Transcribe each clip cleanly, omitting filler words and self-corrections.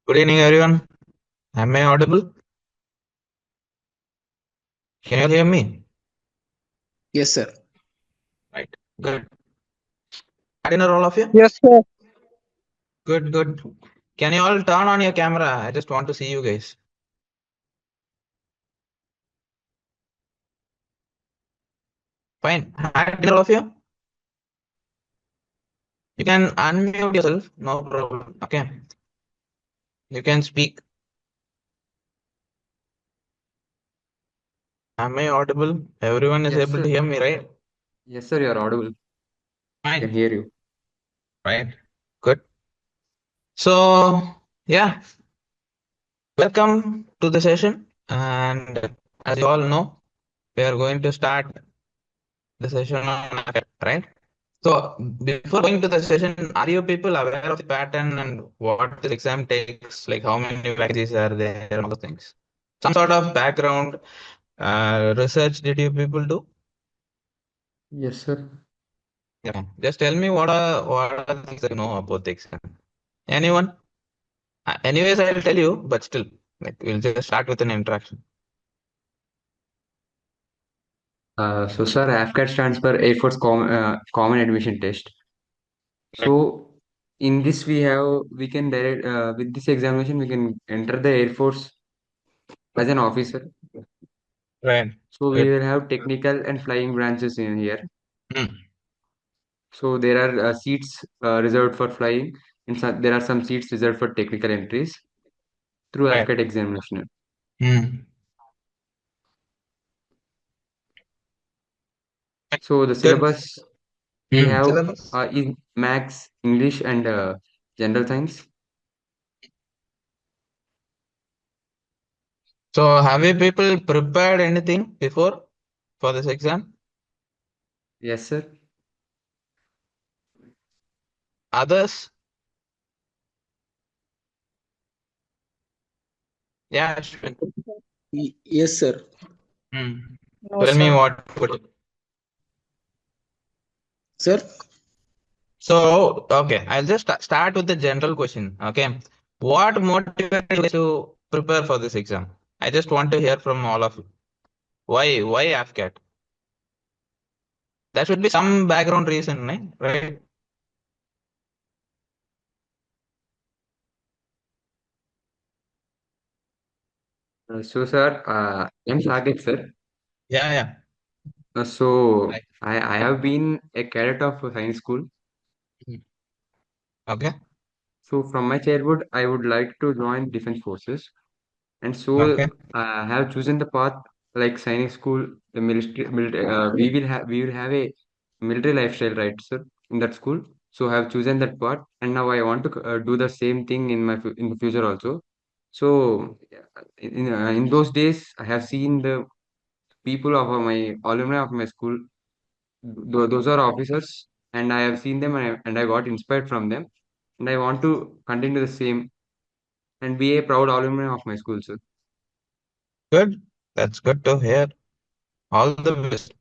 Good evening, everyone. Am I audible? Can you all hear me? Yes, sir. Right. Good. Had dinner, all of you? Yes, sir. Good, good. Can you all turn on your camera? I just want to see you guys. Fine. Had dinner, all of you? You can unmute yourself. No problem. Okay. You can speak. Am I audible? Everyone is Yes, able to sir. hear me, right? Yes, sir. You are audible. I can Fine. hear you. Right. Good. So, yeah, welcome to the session. And as you all know, we are going to start the session on AFCAT, right? So before going to the session, are you people aware of the pattern and what this exam takes? Like how many vacancies are there and all those things? Some sort of background research did you people do? Yes, sir. Yeah. Just tell me what are the things that you know about the exam. Anyone? Anyways, I'll tell you, but still, like we'll just start with an interaction. So, sir, AFCAT stands for Air Force Common Admission Test. Right. So, in this, we can direct with this examination we can enter the Air Force as an officer. Right. So, we Good. will have technical and flying branches in here. Hmm. So, there are seats reserved for flying, and there are some seats reserved for technical entries through Right. AFCAT examination. Hmm. So, the Good. syllabus we Hmm. have Syllabus. is Maths, English, and General Science. So have you people prepared anything before for this exam? Yes, sir. Others? Yeah, Ashwin. Yes, sir. Hmm. No, Tell me sir. what. Sir, So, okay, I'll just start with the general question. Okay. What motivated you guys to prepare for this exam? I just want to hear from all of you. Why AFCAT? There should be some background reason, right? So, sir, I'm Saket, sir. Yeah, yeah. So, Right. I have been a cadet of a science school. Mhm. Okay. So, from my childhood, I would like to join defense forces. And Okay. so, I have chosen the path like science school, the military. We will have a military lifestyle, right, sir, in that school. So, I have chosen that path, and now I want to do the same thing in in the future also. So, in those days, I have seen the people of my alumni of my school. Those are officers, and I have seen them, and I got inspired from them, and I want to continue the same and be a proud alumni of my school, sir. Good. That's good to hear. All the best.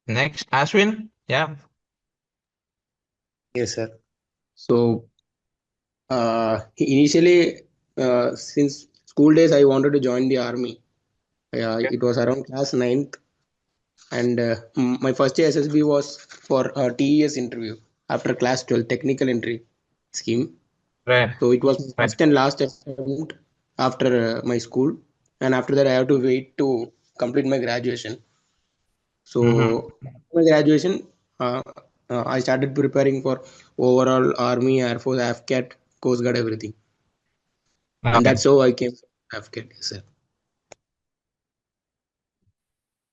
Next, Ashwin. Yeah. yes, sir. So, initially, since school days, I wanted to join the army. Okay. It was around class ninth, and my first SSB was for a TES interview after class 12 technical entry scheme. Right. So, it was my Right. first and last attempt after my school, and after that, I have to wait to complete my graduation. Mm-hmm. So after graduation, I started preparing for overall Army, Air Force, AFCAT, Coast Guard, everything, and Okay. that's how I came to AFCAT. Yes, sir.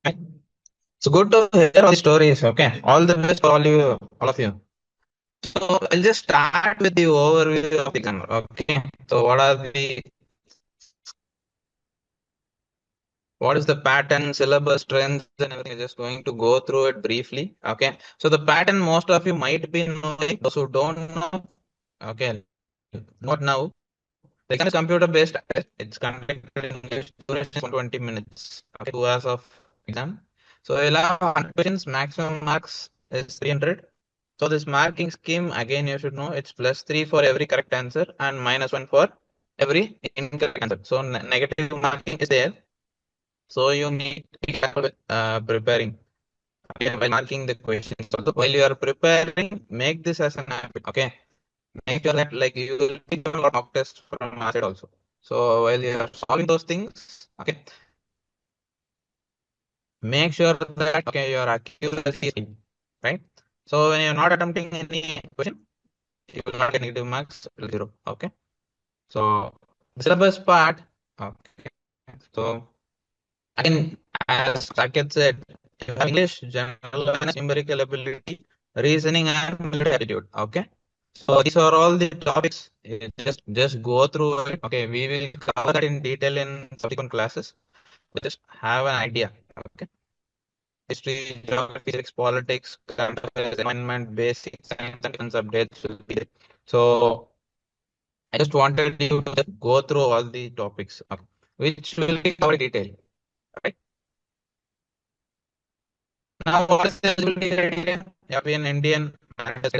It's good to hear all the stories. Okay. All the best for all of you. So I'll just start with the overview of the exam. Okay. So what is the pattern, syllabus, strengths, and everything? I'm just going to go through it briefly. Okay. So the pattern most of you might be knowing. Those who don't know, okay, not now. The exam is computer based. It's conducted in English. Duration is 120 minutes. Okay, 2 hours of exam. So you'll have 100 questions. Maximum marks is 300. So this marking scheme, again, you should know it's +3 for every correct answer and -1 for every incorrect answer. So negative marking is there. So you need to be careful with preparing. Okay, while marking the questions. Also, while you are preparing, make this as an habit. Okay, make sure that like you will pick a lot of mock tests from our side also. So while you are solving those things, okay, make sure that okay your accuracy is in, right. So when you're not attempting any question, you will not get negative marks 0. Okay. So the syllabus part. Okay. So again, as Saket said, you have English, general awareness, numerical ability, reasoning, and military aptitude. Okay. So these are all the topics. Just go through it. Okay, we will cover that in detail in subsequent classes. But just have an idea. Okay. History, geography, physics, politics, current affairs, environment, basic science, and defense updates will be there. So I just wanted you to just go through all the topics, okay, which will be covered in detail. Right. Now, what is the eligibility criteria? European, Indian, is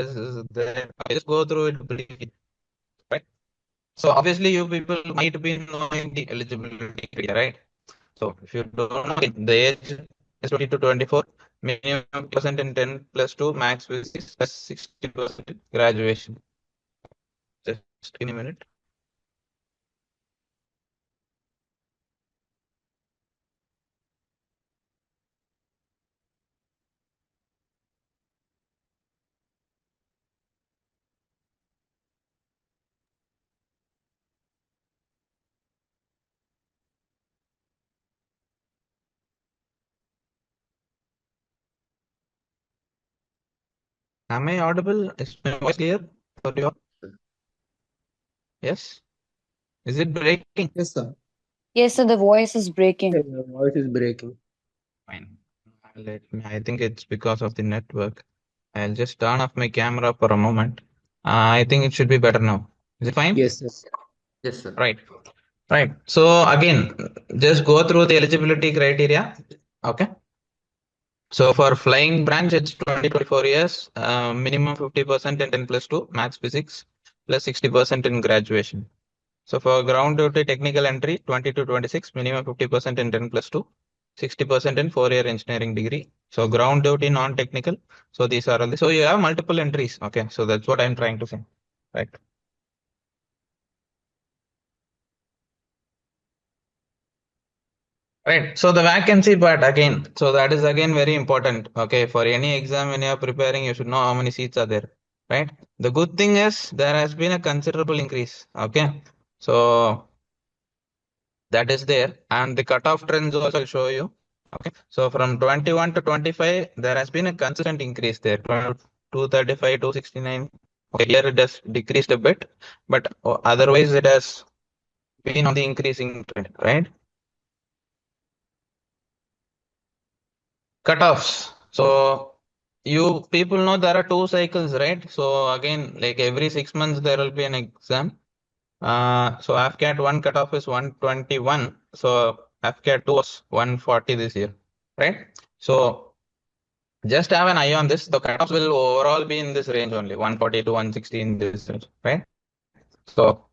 there. Okay, just go through it briefly. Right. So obviously, you people might be knowing the eligibility criteria, right? So if you don't know, the age is 20 to 24, minimum percent in 10 plus 2, max physics plus 60% graduation. Just give me a minute. Am I audible? Is my voice clear for you all? Yes? Is it breaking? Yes, sir. Yes, sir, the voice is breaking. Your voice is breaking. Fine. I think it's because of the network. I'll just turn off my camera for a moment. I think it should be better now. Is it fine? Yes, yes. Yes, sir. Right. Right. So again, just go through the eligibility criteria. Okay. So for flying branch, it's 20-24 years, minimum 50% in 10 plus 2, maths physics, plus 60% in graduation. So for ground duty technical entry, 20 to 26, minimum 50% in 10 plus 2, 60% in 4-year engineering degree. So ground duty non-technical. So these are all the, so you have multiple entries. Okay. So that's what I'm trying to say. Right. Right. So the vacancy part again. So that is again very important. Okay. For any exam when you are preparing, you should know how many seats are there. Right. The good thing is there has been a considerable increase. Okay. So that is there. And the cutoff trends also I'll show you. Okay. So from 21 to 25, there has been a consistent increase there. 235, 269. Okay. Here it has decreased a bit, but otherwise it has been on the increasing trend. Right. Cutoffs. So you people know there are two cycles, right? So again, like every 6 months there will be an exam. So AFCAT 1 cutoff is 121. So AFCAT 2 was 140 this year, right? So just have an eye on this. The cutoffs will overall be in this range only, 140 to 160 in this range, right? So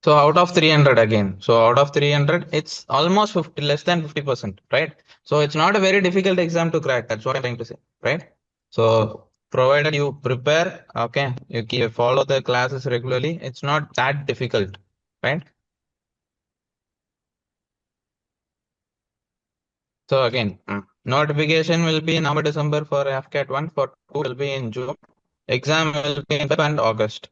So out of 300 again. So out of 300, it's almost 50, less than 50%, right? So it's not a very difficult exam to crack. That's what I'm trying to say, right? So provided you prepare, okay, follow the classes regularly, it's not that difficult, right? So again, notification will be in November, December for AFCAT 1, for 2 will be in June. Exam will be in Feb and August,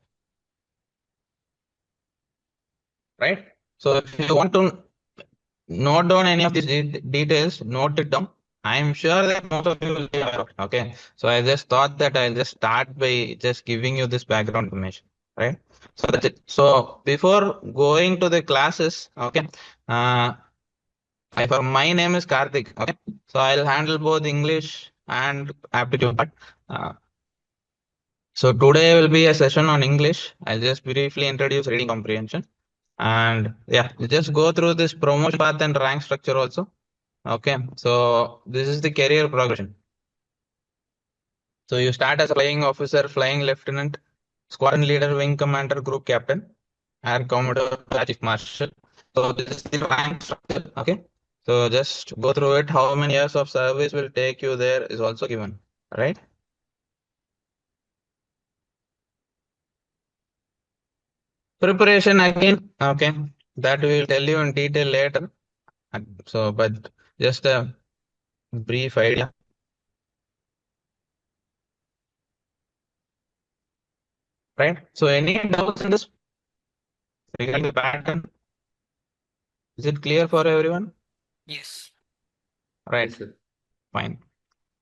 right? So if you want to note down any of these details, note it down. I'm sure that most of you will be aware of it. Okay. So I just thought that I'll just start by just giving you this background information. Right. So that's it. So before going to the classes, okay. My name is Karthik. Okay. So I'll handle both English and aptitude part. Uh, so today will be a session on English. I'll just briefly introduce reading comprehension. And yeah, just go through this promotion path and rank structure also. Okay, so this is the career progression. So you start as a flying officer, flying lieutenant, squadron leader, wing commander, group captain, air commodore, chief marshal. So this is the rank structure. Okay. So just go through it. How many years of service will take you there is also given, right? Preparation again. Okay. That we will tell you in detail later. So, but just a brief idea. Right. So any doubts in this regarding the pattern? Is it clear for everyone? Yes. Right. Yes, sir. Fine.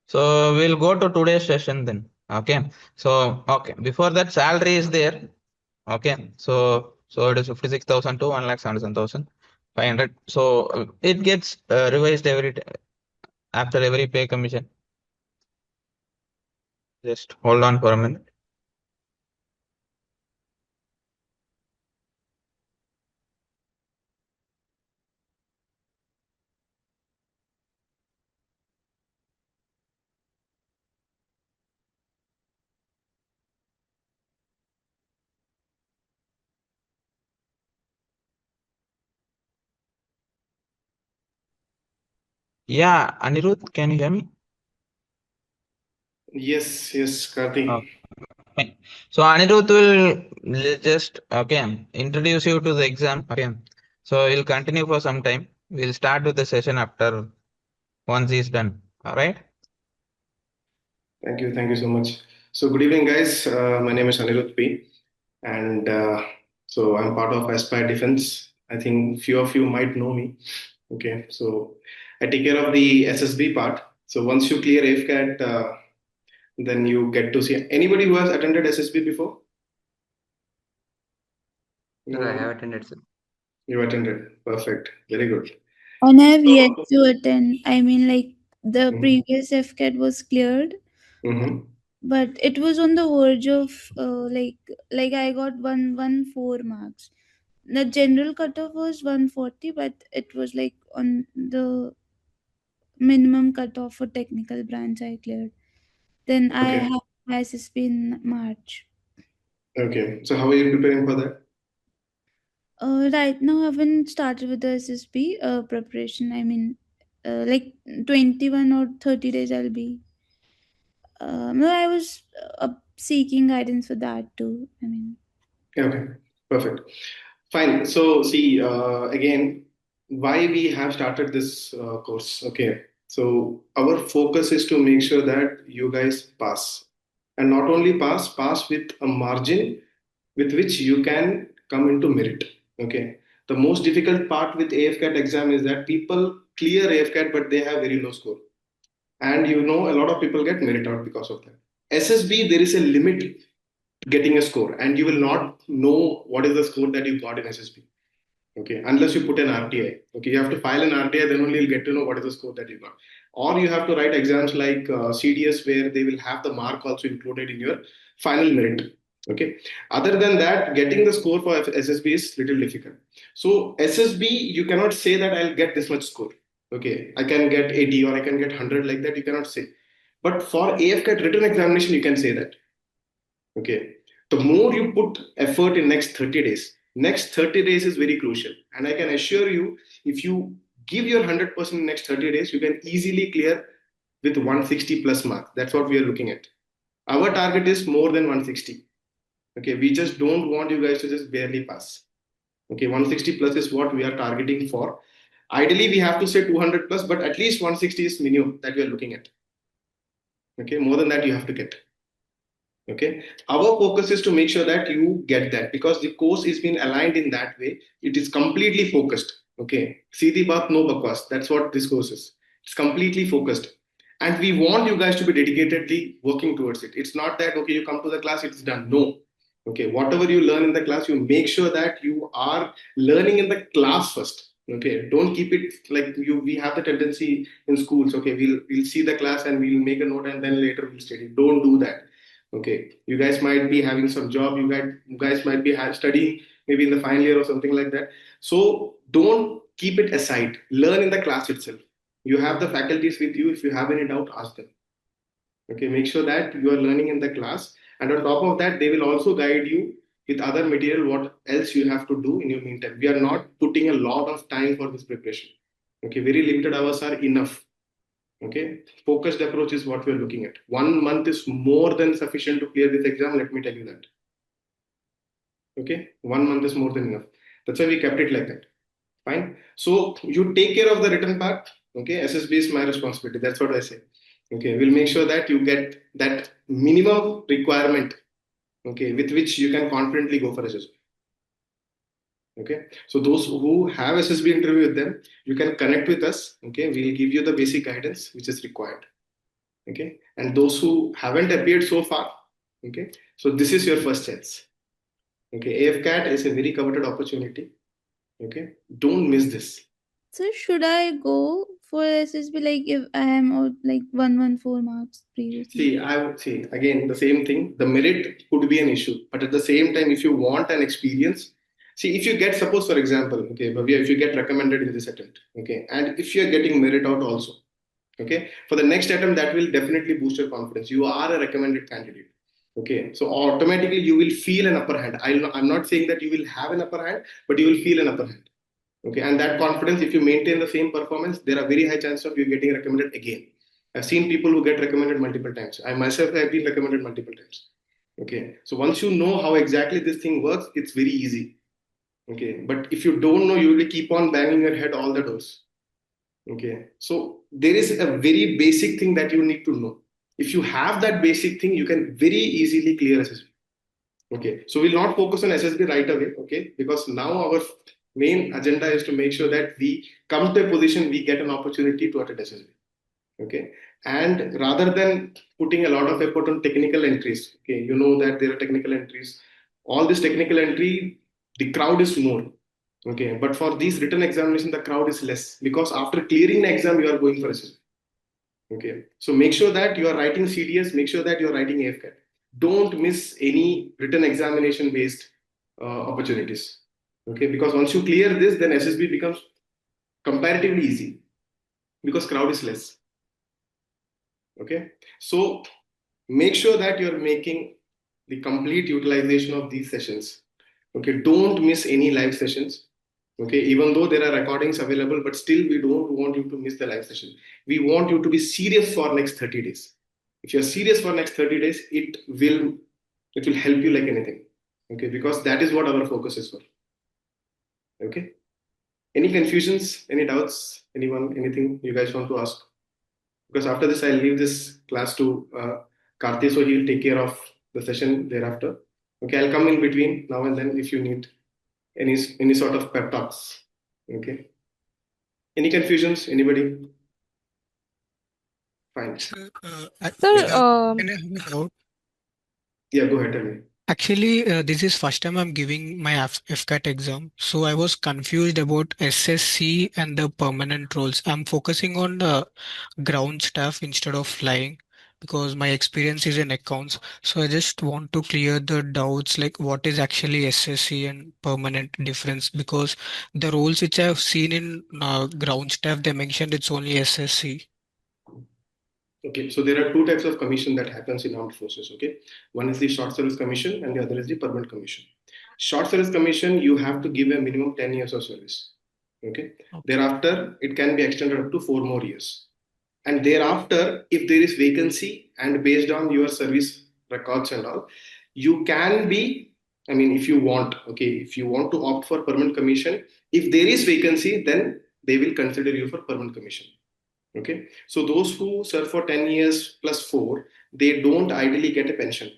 So we'll go to today's session then. Okay. So okay. Before that, salary is there. Okay. So it is 56,000 to 1,77,500. So it gets revised after every pay commission. Just hold on for a minute. Yeah, Anirudh, can you hear me? Yes, Karthi. Fine. So Anirudh will just introduce you to the exam. Okay. So he'll continue for some time. We'll start with the session after once he's done. All right. Thank you so much. So, good evening, guys. My name is Anirudh P, and so I'm part of Aspire Defense. I think few of you might know me. Okay, so I take care of the SSB part. So once you clear AFCAT, then you get to see anybody who has attended SSB before. Sir, I have No, attended, sir. you attended. Perfect. Very good. And I have yet So, to attend. I mean, like the mhm, previous FCAT was cleared, mhm. but it was on the verge of like I got 114 marks. The general cutoff was 140, but it was like on the minimum cutoff for technical branch I cleared. Then I Okay. have my SSP in March. Okay. So how are you preparing for that? Right now, I haven't started with the SSP preparation. I mean, like 21 or 30 days I'll be. No, I was seeking guidance for that too. I mean, Okay. Perfect. Fine. So, see, again, why we have started this course. Okay. So, our focus is to make sure that you guys pass. And not only pass, pass with a margin with which you can come into merit. Okay. The most difficult part with AFCAT exam is that people clear AFCAT, but they have very low score. And a lot of people get merit out because of that. SSB, there is a limit to getting a score, and you will not know what is the score that you got in SSB. Okay, unless you put an RTI. Okay, you have to file an RTI, then only you'll get to know what is the score that you got. Or you have to write exams like CDS, where they will have the mark also included in your final merit. Okay, other than that, getting the score for SSB is little difficult. So SSB, you cannot say that I'll get this much score. Okay, I can get 80 or I can get 100, like that. You cannot say. But for AFCAT written examination, you can say that. Okay, the more you put effort in next 30 days is very crucial, and I can assure you, if you give your 100% in next 30 days, you can easily clear with 160 plus mark. That's what we are looking at. Our target is more than 160. Okay, we just don't want you guys to just barely pass. Okay, 160 plus is what we are targeting for. Ideally we have to say 200 plus, but at least 160 is minimum that we are looking at. Okay, more than that you have to get. Okay, our focus is to make sure that you get that, because the course is being aligned in that way. It is completely focused. Okay, seedhi baat no bakwas, that's what this course is. It's completely focused, and we want you guys to be dedicatedly working towards it. It's not that okay, you come to the class, it's done. No. Okay, whatever you learn in the class, you make sure that you are learning in the class first. Okay, don't keep it like we have the tendency in schools. Okay, we'll see the class and we'll make a note and then later we'll study. Don't do that. Okay, you guys might be having some job, you guys might be studying maybe in the final year or something like that. So don't keep it aside, learn in the class itself. You have the faculties with you. If you have any doubt, ask them. Okay, make sure that you are learning in the class, and on top of that, they will also guide you with other material what else you have to do in your meantime. We are not putting a lot of time for this preparation. Okay, very limited hours are enough. Okay, focused approach is what we are looking at. 1 month is more than sufficient to clear this exam. Let me tell you that. Okay, 1 month is more than enough. That's why we kept it like that. Fine. So you take care of the written part. Okay, SSB is my responsibility. That's what I say. Okay, we'll make sure that you get that minimum requirement. Okay, with which you can confidently go for SSB. Okay, so those who have SSB interview with them, you can connect with us. Okay, we'll give you the basic guidance which is required. Okay, and those who haven't appeared so far, okay, so this is your first chance. Okay, AFCAT is a very coveted opportunity. Okay, don't miss this. So should I go for SSB like if I am out like 114 marks previously? See, I would say again the same thing. The merit could be an issue, but at the same time, if you want an experience, see if you get, suppose for example, okay, Bhavya, if you get recommended in this attempt, okay, and if you're getting merit out also, okay, for the next attempt, that will definitely boost your confidence. You are a recommended candidate. Okay, so automatically you will feel an upper hand. I'm not saying that you will have an upper hand, but you will feel an upper hand. Okay, and that confidence, if you maintain the same performance, there are very high chances of you getting recommended again. I've seen people who get recommended multiple times. I myself have been recommended multiple times. Okay, so once you know how exactly this thing works, it's very easy. Okay, but if you don't know, you will keep on banging your head all the doors. Okay, so there is a very basic thing that you need to know. If you have that basic thing, you can very easily clear SSB. Okay, so we'll not focus on SSB right away. Okay, because now our main agenda is to make sure that we come to a position we get an opportunity to attend SSB. Okay, and rather than putting a lot of effort on technical entries, okay, you know that there are technical entries. All this technical entry, the crowd is more. Okay, but for these written examination, the crowd is less because after clearing the exam, you are going for SSB. Okay, so make sure that you are writing CDS, make sure that you are writing AFCAT. Don't miss any written examination based opportunities. Okay, because once you clear this, then SSB becomes comparatively easy because crowd is less. Okay, so make sure that you're making the complete utilization of these sessions. Okay, don't miss any live sessions. Okay, even though there are recordings available, but still we don't want you to miss the live session. We want you to be serious for next 30 days. If you're serious for next 30 days, it will help you like anything. Okay, because that is what our focus is for. Okay, any confusions, any doubts, anyone, anything you guys want to ask? Because after this, I'll leave this class to Karthi, so he'll take care of the session thereafter. Okay, I'll come in between now and then if you need any sort of pep talks. Okay. Any confusions? Anybody? Fine. Sir, Sir, can I have a doubt? Yeah, go ahead, tell me. Actually, this is first time I'm giving my FCAT exam, so I was confused about SSC and the permanent roles. I'm focusing on the ground staff instead of flying because my experience is in accounts. So I just want to clear the doubts like what is actually SSC and permanent difference because the roles which I've seen in ground staff, they mentioned it's only SSC. Okay, so there are two types of commission that happens in armed forces. Okay, one is the short service commission, and the other is the permanent commission. Short service commission, you have to give a minimum 10 years of service. Okay, thereafter, it can be extended up to 4 more years. And thereafter, if there is vacancy and based on your service records and all, you can be, I mean, if you want, okay, if you want to opt for permanent commission, if there is vacancy, then they will consider you for permanent commission. Okay, so those who serve for 10 years plus 4, they don't ideally get a pension.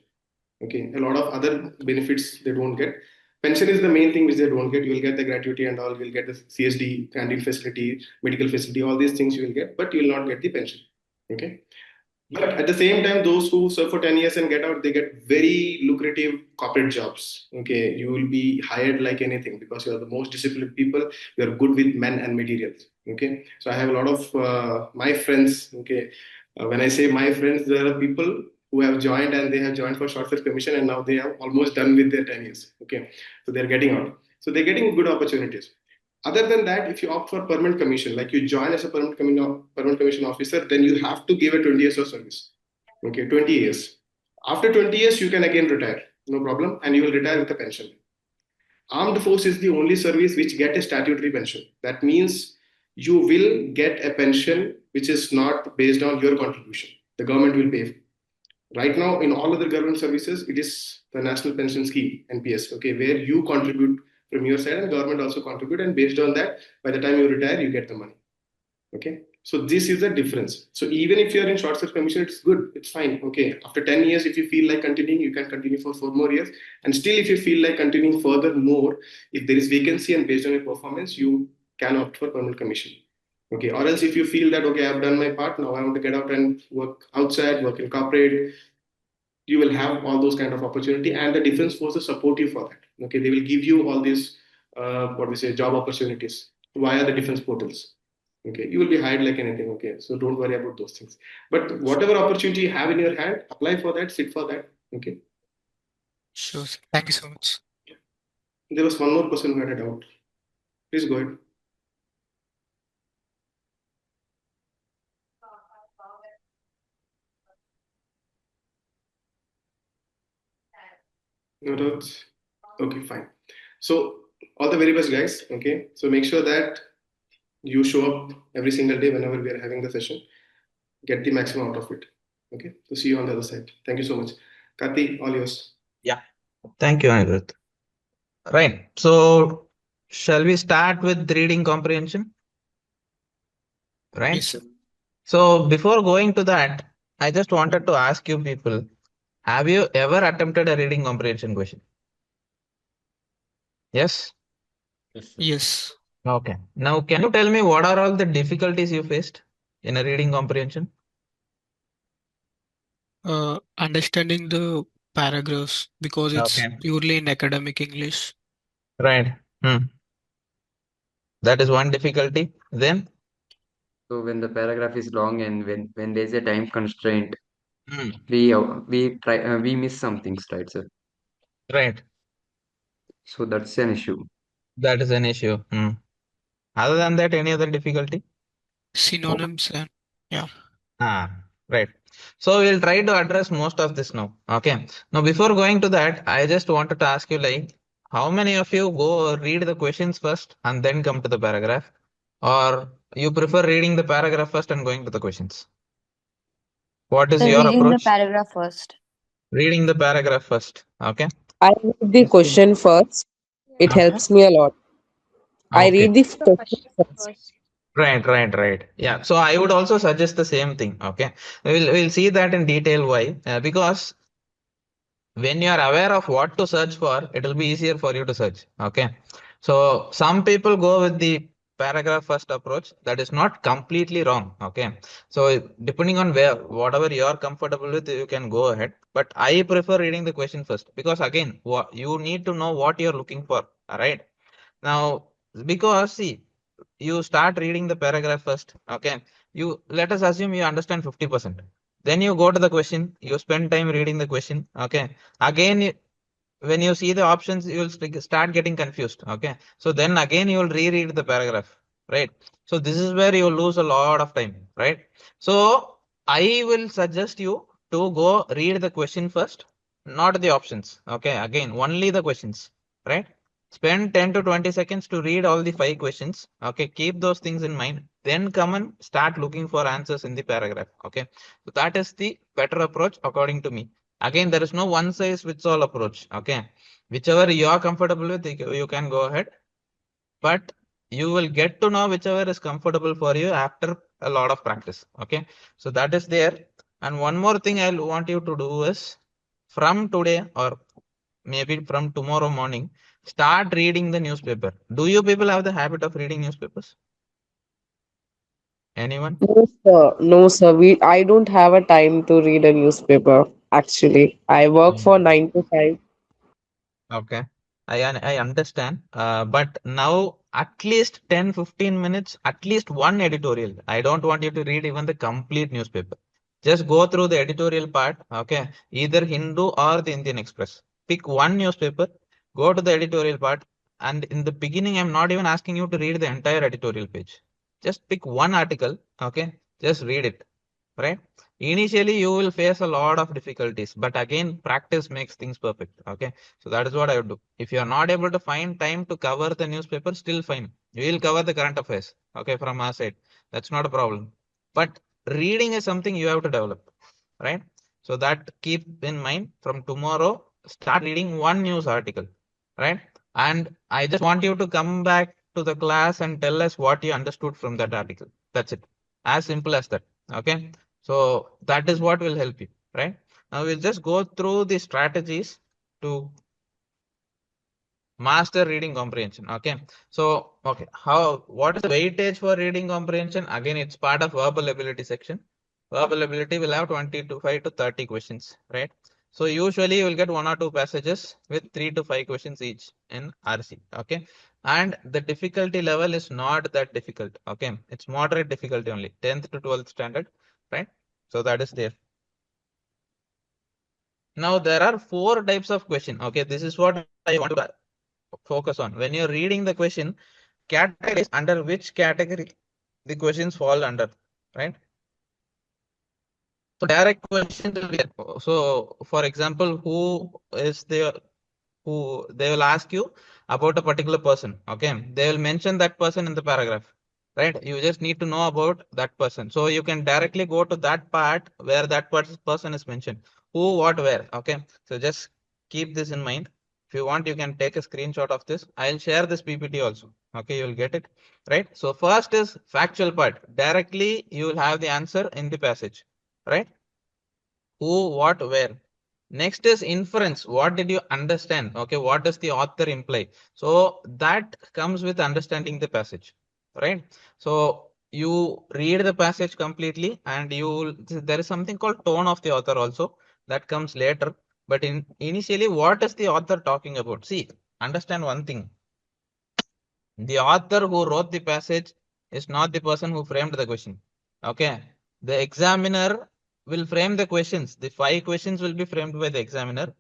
Okay, a lot of other benefits they don't get. Pension is the main thing which they don't get. You will get the gratuity and all, you will get the CSD, canteen facility, medical facility, all these things you will get, but you will not get the pension. Okay, but at the same time, those who serve for 10 years and get out, they get very lucrative corporate jobs. Okay, you will be hired like anything because you are the most disciplined people. You are good with men and materials. Okay, so I have a lot of my friends. Okay, when I say my friends, there are people who have joined and they have joined for short service commission and now they have almost done with their 10 years. Okay, so they're getting out. So they're getting good opportunities. Other than that, if you opt for permanent commission, like you join as a permanent commission officer, then you have to give a 20 years of service. Okay, 20 years. After 20 years, you can again retire, no problem, and you will retire with a pension. Armed force is the only service which get a statutory pension. That means you will get a pension which is not based on your contribution. The government will pay. Right now, in all other government services, it is the National Pension Scheme (NPS). Okay, where you contribute from your side and government also contribute, and based on that, by the time you retire, you get the money. Okay, so this is the difference. So even if you're in short service commission, it's good, it's fine. Okay, after 10 years, if you feel like continuing, you can continue for 4 more years. And still, if you feel like continuing further more, if there is vacancy and based on your performance, you can opt for permanent commission. Okay, or else if you feel that okay, I've done my part, now I want to get out and work outside, work in corporate, you will have all those kind of opportunity, and the defense forces support you for that. Okay, they will give you all these what we say job opportunities via the defense portals. Okay, you will be hired like anything. Okay, so don't worry about those things, but whatever opportunity you have in your hand, apply for that, sit for that. Okay, Sure, sir. Thank you so much. there was one more person who had a doubt. Please go ahead. No doubts. Okay, fine. So all the very best, guys. Okay, so make sure that you show up every single day whenever we are having the session. Get the maximum out of it. Okay, so see you on the other side. Thank you so much. Kati, all yours. Yeah. Thank you, Anirudh. Right. So, shall we start with reading comprehension? Right. Yes, sir. So, before going to that, I just wanted to ask you people, have you ever attempted a reading comprehension question? Yes? Yes. Okay. Now, can you tell me what are all the difficulties you faced in a reading comprehension? Understanding the paragraphs because it's Okay. purely in academic English. Right. That is one difficulty. Then, So when the paragraph is long and when there's a time constraint, Hmm. we miss some things, right, sir? Right. So that's an issue. That is an issue. Other than that, any other difficulty? Synonyms and yeah. Right. So we'll try to address most of this now. Okay. Now, before going to that, I just wanted to ask you, like, how many of you go read the questions first and then come to the paragraph, or you prefer reading the paragraph first and going to the questions? What is So your reading the approach? paragraph first. Reading the paragraph first. Okay. I read the question first. It Okay. helps me a lot. I Okay. read the question first. Right. Yeah. So I would also suggest the same thing. Okay. We'll see that in detail why. Because when you are aware of what to search for, it will be easier for you to search. Okay. So some people go with the paragraph first approach. That is not completely wrong. Okay. So depending on whatever you are comfortable with, you can go ahead. But I prefer reading the question first because again, you need to know what you're looking for. All right. Now, because see, you start reading the paragraph first. Okay. You let us assume you understand 50%. Then you go to the question, you spend time reading the question. Okay. Again, when you see the options, you will start getting confused. Okay. So then again, you will reread the paragraph. Right. So this is where you lose a lot of time. Right. So I will suggest you to go read the question first, not the options. Okay. Again, only the questions. Right. Spend 10 to 20 seconds to read all the 5 questions. Okay. Keep those things in mind. Then come and start looking for answers in the paragraph. Okay. So that is the better approach according to me. Again, there is no one size fits all approach. Okay. Whichever you are comfortable with, you can go ahead. But you will get to know whichever is comfortable for you after a lot of practice. Okay. So that is there. And one more thing I want you to do is from today or maybe from tomorrow morning, start reading the newspaper. Do you people have the habit of reading newspapers? Anyone? No, sir. No, sir. I don't have a time to read a newspaper, actually. I work for 9 to 5. Okay. I understand. But now at least 10-15 minutes, at least one editorial. I don't want you to read even the complete newspaper. Just go through the editorial part. Okay. Either Hindu or the Indian Express. Pick one newspaper, go to the editorial part. And in the beginning, I'm not even asking you to read the entire editorial page. Just pick one article. Okay. Just read it. right? Initially, you will face a lot of difficulties, but again, practice makes things perfect. Okay, so that is what I would do. If you are not able to find time to cover the newspaper, still fine. We will cover the current affairs. Okay, from our side, that's not a problem. But reading is something you have to develop, right? So that keep in mind. From tomorrow, start reading one news article, right? And I just want you to come back to the class and tell us what you understood from that article. That's it. As simple as that. Okay. So that is what will help you, right? Now we'll just go through the strategies to master reading comprehension. Okay. So, okay. What is the weightage for reading comprehension? Again, it's part of verbal ability section. Verbal ability will have 25 to 30 questions, right? So usually you will get 1 or 2 passages with 3 to 5 questions each in RC. Okay. And the difficulty level is not that difficult. Okay. It's moderate difficulty only, 10th to 12th standard, right? So that is there. Now there are 4 types of question. Okay. This is what I want to focus on. When you're reading the question, categories under which category the questions fall under, right? So direct questions will be there. So for example, who is there? Who they will ask you about a particular person. Okay, they will mention that person in the paragraph, right? You just need to know about that person. So you can directly go to that part where that person is mentioned. Who, what, where. Okay, so just keep this in mind. If you want, you can take a screenshot of this. I'll share this PPT also. Okay, you'll get it, right? So first is factual part. Directly, you will have the answer in the passage, right? Who, what, where. Next is inference. What did you understand? Okay, what does the author imply? So that comes with understanding the passage, right? So you read the passage completely, and there is something called tone of the author also that comes later. But initially, what is the author talking about? See, understand one thing. The author who wrote the passage is not the person who framed the question. Okay. The examiner will frame the questions. The 5 questions will be framed by the examiner.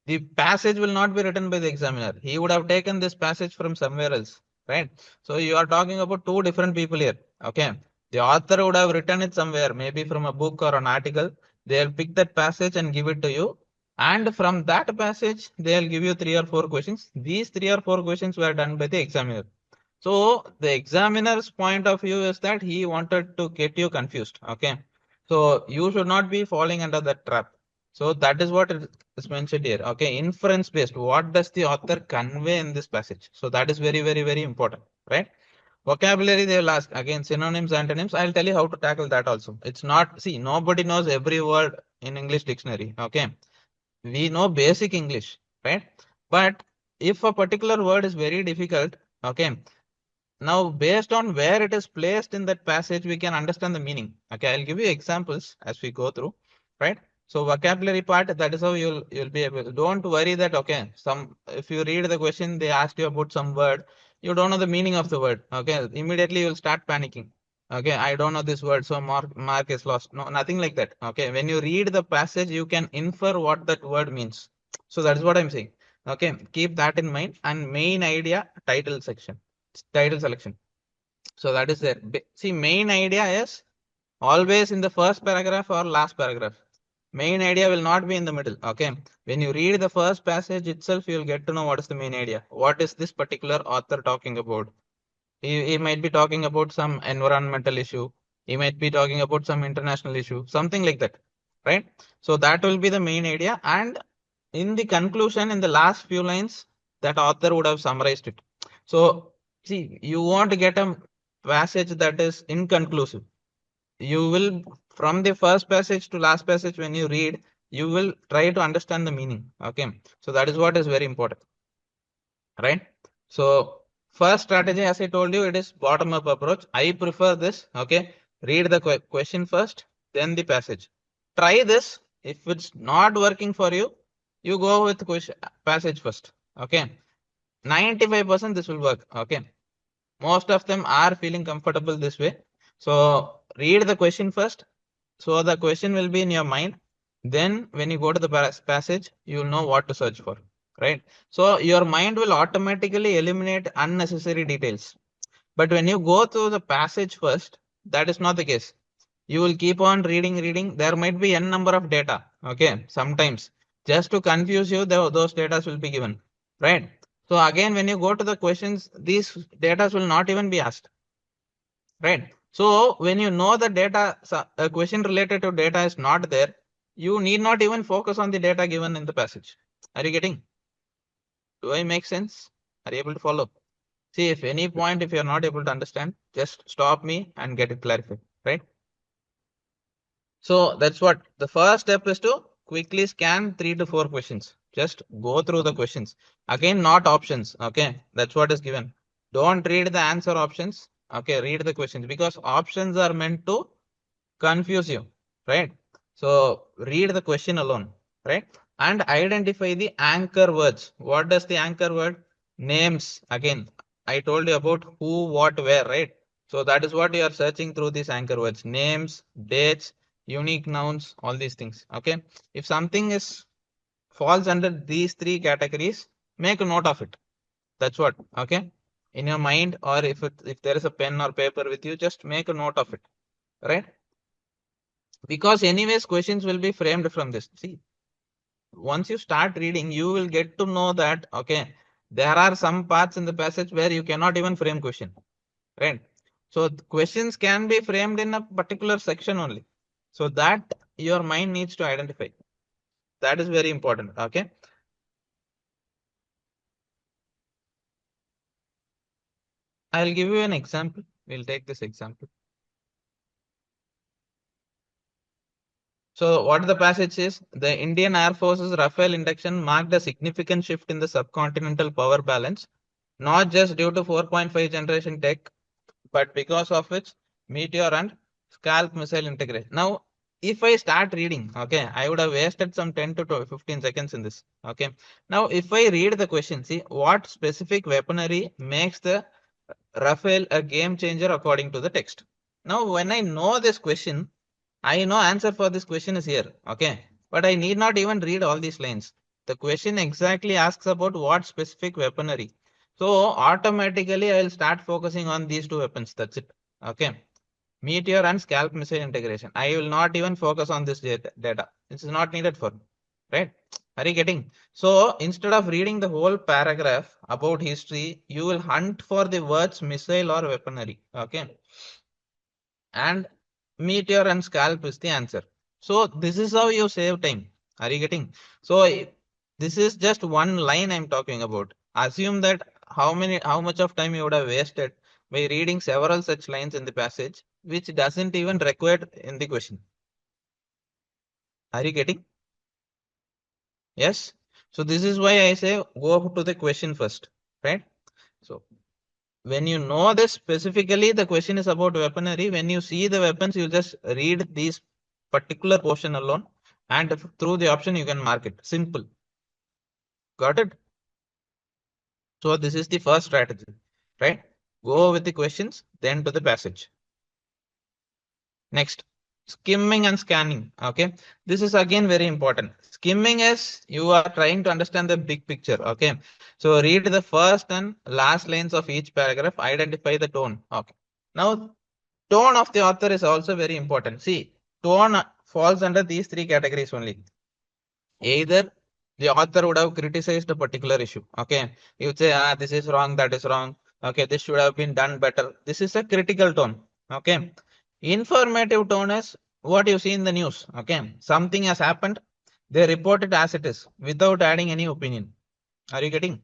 The passage will not be written by the examiner. He would have taken this passage from somewhere else, right? So you are talking about 2 different people here. Okay. The author would have written it somewhere, maybe from a book or an article. They'll pick that passage and give it to you. And from that passage, they'll give you 3 or 4 questions. These 3 or 4 questions were done by the examiner. So the examiner's point of view is that he wanted to get you confused. Okay. So you should not be falling under that trap. So that is what is mentioned here. Okay. Inference based. What does the author convey in this passage? So that is very, very, very important. Right. Vocabulary they will ask again, synonyms, antonyms. I'll tell you how to tackle that also. It's not, see, nobody knows every word in English dictionary. Okay. We know basic English, right? But if a particular word is very difficult, okay, now, based on where it is placed in that passage, we can understand the meaning. Okay, I'll give you examples as we go through, right? So vocabulary part, that is how you'll be able. Don't worry that okay, if you read the question, they asked you about some word, you don't know the meaning of the word. Okay, immediately you'll start panicking. Okay, I don't know this word, so mark is lost. No, nothing like that. Okay, when you read the passage, you can infer what that word means. So that is what I'm saying. Okay, keep that in mind. And main idea, title section, title selection. So that is there. See, main idea is always in the first paragraph or last paragraph. Main idea will not be in the middle. Okay. When you read the first passage itself, you'll get to know what is the main idea. What is this particular author talking about? He might be talking about some environmental issue. He might be talking about some international issue, something like that. Right. So that will be the main idea. And in the conclusion, in the last few lines, that author would have summarized it. So see, you want to get a passage that is inconclusive. You will, from the first passage to last passage, when you read, you will try to understand the meaning. Okay. So that is what is very important. Right. So first strategy, as I told you, it is bottom up approach. I prefer this. Okay. Read the question first, then the passage. Try this. If it's not working for you, you go with passage first. Okay. 95% this will work. Okay. Most of them are feeling comfortable this way. So read the question first. So the question will be in your mind. Then when you go to the passage, you will know what to search for, right? So your mind will automatically eliminate unnecessary details. But when you go through the passage first, that is not the case. You will keep on reading. There might be n number of data. Okay, sometimes just to confuse you, those data will be given, right? So again, when you go to the questions, these data will not even be asked, right? So when you know the data, a question related to data is not there, you need not even focus on the data given in the passage. Are you getting? Do I make sense? Are you able to follow? See, if any point, if you're not able to understand, just stop me and get it clarified, right? So that's what the first step is, to quickly scan 3 to 4 questions. Just go through the questions. Again, not options. Okay, that's what is given. Don't read the answer options. Okay, read the questions, because options are meant to confuse you, right? So read the question alone, right? And identify the anchor words. What does the anchor word? Names. Again, I told you about who, what, where, right? So that is what you are searching through these anchor words: names, dates, unique nouns, all these things. Okay. If something is falls under these 3 categories, make a note of it. That's what. Okay. In your mind, or if there is a pen or paper with you, just make a note of it, right? Because anyways, questions will be framed from this. See, once you start reading, you will get to know that, okay, there are some parts in the passage where you cannot even frame question, right? So questions can be framed in a particular section only. So that your mind needs to identify. That is very important. Okay. I'll give you an example. We'll take this example. So what the passage is: the Indian Air Force's Rafale induction marked a significant shift in the subcontinental power balance, not just due to 4.5 generation tech, but because of its Meteor and Scalp missile integration. Now, if I start reading, okay, I would have wasted some 10 to 15 seconds in this. Okay. Now, if I read the question, see what specific weaponry makes the Rafale a game changer according to the text. Now, when I know this question, I know answer for this question is here. Okay. But I need not even read all these lines. The question exactly asks about what specific weaponry. So automatically I will start focusing on these 2 weapons. That's it. Okay. Meteor and Scalp missile integration. I will not even focus on this data. This is not needed for me. Right? Are you getting? So instead of reading the whole paragraph about history, you will hunt for the words missile or weaponry. Okay. And Meteor and Scalp is the answer. So this is how you save time. Are you getting? So this is just one line I'm talking about. Assume that how much of time you would have wasted by reading several such lines in the passage, which doesn't even required in the question. Are you getting? Yes. So this is why I say go to the question first, right? So when you know this specifically, the question is about weaponry. When you see the weapons, you just read these particular portion alone, and through the option you can mark it. Simple. Got it? So this is the first strategy, right? Go with the questions, then to the passage. Next, skimming and scanning. Okay, this is again very important. Skimming is you are trying to understand the big picture. Okay, so read the first and last lines of each paragraph, identify the tone. Okay, now tone of the author is also very important. See, tone falls under these 3 categories only. Either the author would have criticized a particular issue. Okay, you would say, this is wrong, that is wrong. Okay, this should have been done better. This is a critical tone. Okay, informative tone is what you see in the news. Okay, something has happened, they report it as it is without adding any opinion. Are you getting?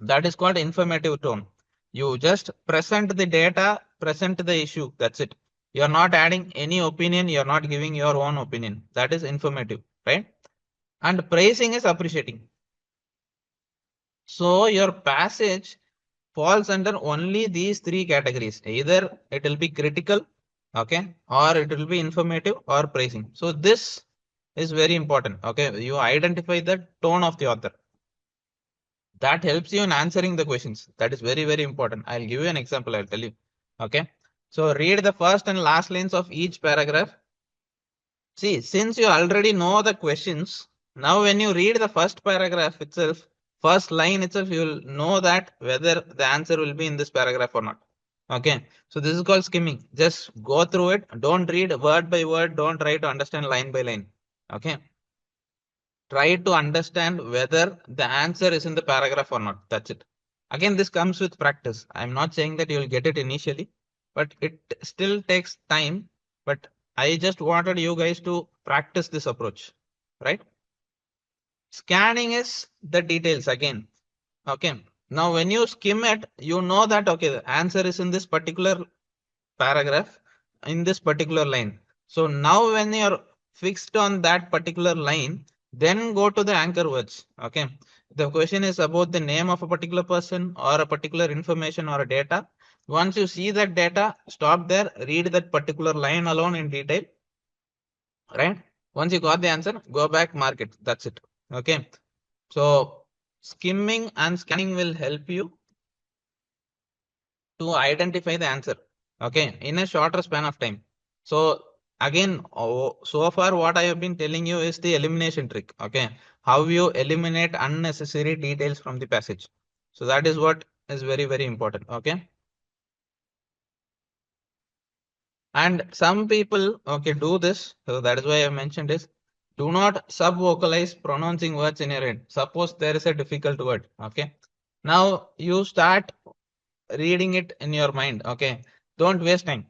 That is called informative tone. You just present the data, present the issue. That's it. You are not adding any opinion. You are not giving your own opinion. That is informative, right? And praising is appreciating. So your passage falls under only these 3 categories. Either it will be critical, okay, or it will be informative or praising. So this is very important. Okay, you identify the tone of the author. That helps you in answering the questions. That is very, very important. I'll give you an example. I'll tell you. Okay. So read the first and last lines of each paragraph. See, since you already know the questions, now when you read the first paragraph itself, first line itself, you will know that whether the answer will be in this paragraph or not. Okay, so this is called skimming. Just go through it. Don't read word by word. Don't try to understand line by line. Okay, try to understand whether the answer is in the paragraph or not. That's it. Again, this comes with practice. I'm not saying that you'll get it initially, but it still takes time. But I just wanted you guys to practice this approach, right? Scanning is the details again. Okay. Now, when you skim it, you know that, okay, the answer is in this particular paragraph, in this particular line. So now when you're fixed on that particular line, then go to the anchor words. Okay. The question is about the name of a particular person or a particular information or a data. Once you see that data, stop there, read that particular line alone in detail, right? Once you got the answer, go back, mark it. That's it. Okay. So skimming and scanning will help you to identify the answer, okay, in a shorter span of time. So again, so far what I have been telling you is the elimination trick, okay, how you eliminate unnecessary details from the passage. So that is what is very, very important, okay. And some people, okay, do this. So that is why I mentioned this. Do not sub-vocalize pronouncing words in your head. Suppose there is a difficult word, okay. Now you start reading it in your mind. Okay, don't waste time,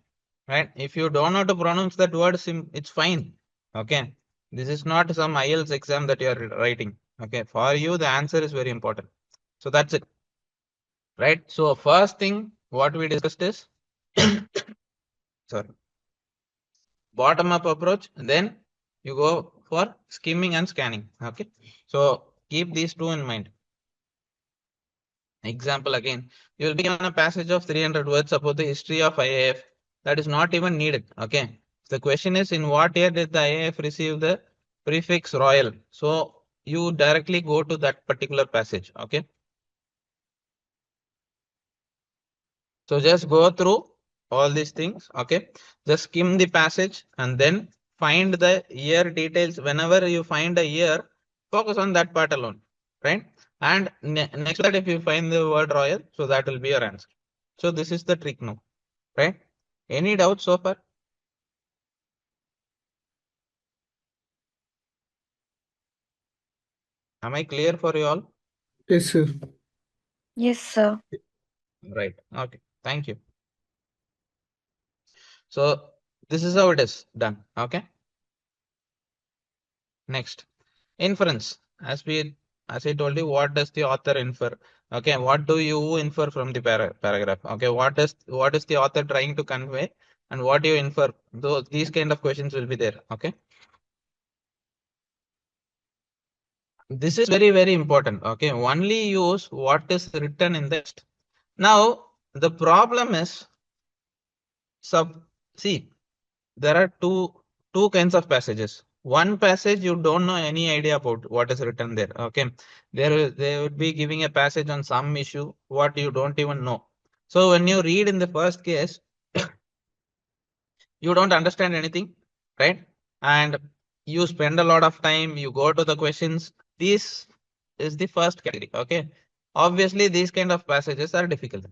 right? If you don't know how to pronounce that word, it's fine. Okay, this is not some IELTS exam that you are writing. Okay, for you the answer is very important. So that's it, right? So first thing what we discussed is sorry, bottom up approach. Then you go for skimming and scanning. Okay, so keep these two in mind. Example again, you will be given a passage of 300 words about the history of IAF that is not even needed. Okay. The question is, in what year did the IAF receive the prefix royal? So you directly go to that particular passage. Okay. So just go through all these things. Okay. Just skim the passage and then find the year details. Whenever you find a year, focus on that part alone. Right. And next to that, if you find the word royal, so that will be your answer. So this is the trick now, right? Any doubts so far? Am I clear for you all? Yes, sir. Yes, sir. Right. Okay. Thank you. So this is how it is done. Okay. Next, inference. As I told you, what does the author infer? Okay. What do you infer from the paragraph? Okay. What is the author trying to convey, and what do you infer? These kind of questions will be there. Okay. This is very, very important. Okay. Only use what is written in the text. Now, the problem is, see, there are two kinds of passages. One passage you don't know any idea about what is written there. Okay. They would be giving a passage on some issue what you don't even know. So when you read in the first case, you don't understand anything, right? And you spend a lot of time, you go to the questions. This is the first category. Okay. Obviously, these kind of passages are difficult.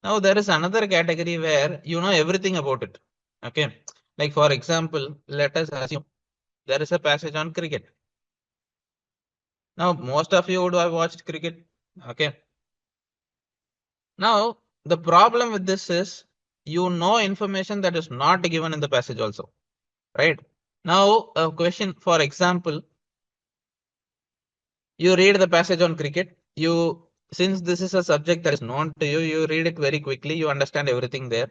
Now there is another category where you know everything about it. Okay. Like for example, let us assume there is a passage on cricket. Now most of you would have watched cricket. Okay. Now the problem with this is you know information that is not given in the passage also. Right. Now a question, for example, you read the passage on cricket. Since this is a subject that is known to you, you read it very quickly. You understand everything there.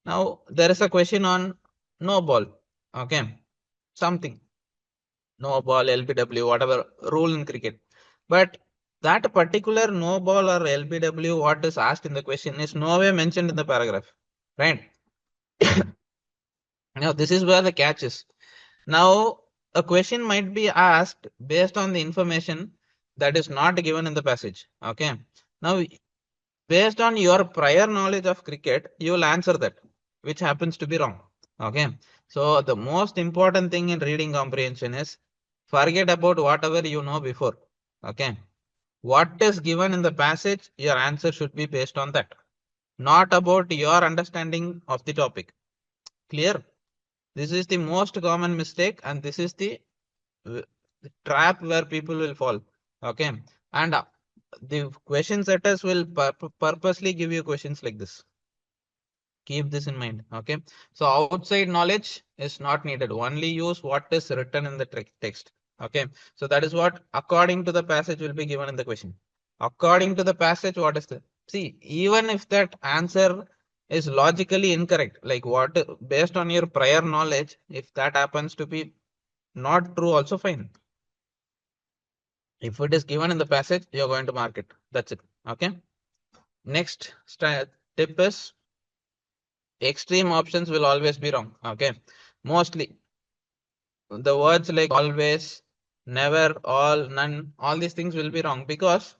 Now there is a question on no ball. Okay. Something. No ball, LBW, whatever rule in cricket. But that particular no ball or LBW, what is asked in the question is nowhere mentioned in the paragraph. Right. Now this is where the catch is. Now a question might be asked based on the information that is not given in the passage. Okay. Now based on your prior knowledge of cricket, you will answer that, which happens to be wrong. Okay. So the most important thing in reading comprehension is forget about whatever you know before. Okay. What is given in the passage, your answer should be based on that. not about your understanding of the topic. Clear? This is the most common mistake, and this is the trap where people will fall. Okay, and the question setters will purposely give you questions like this. Keep this in mind. Okay, so outside knowledge is not needed. Only use what is written in the text. Okay, so that is what according to the passage will be given in the question. According to the passage, what is the, see, even if that answer is logically incorrect, like what based on your prior knowledge, if that happens to be not true, also fine. If it is given in the passage, you're going to mark it. That's it. Okay. Next tip is extreme options will always be wrong. Okay. Mostly the words like always, never, all, none, all these things will be wrong because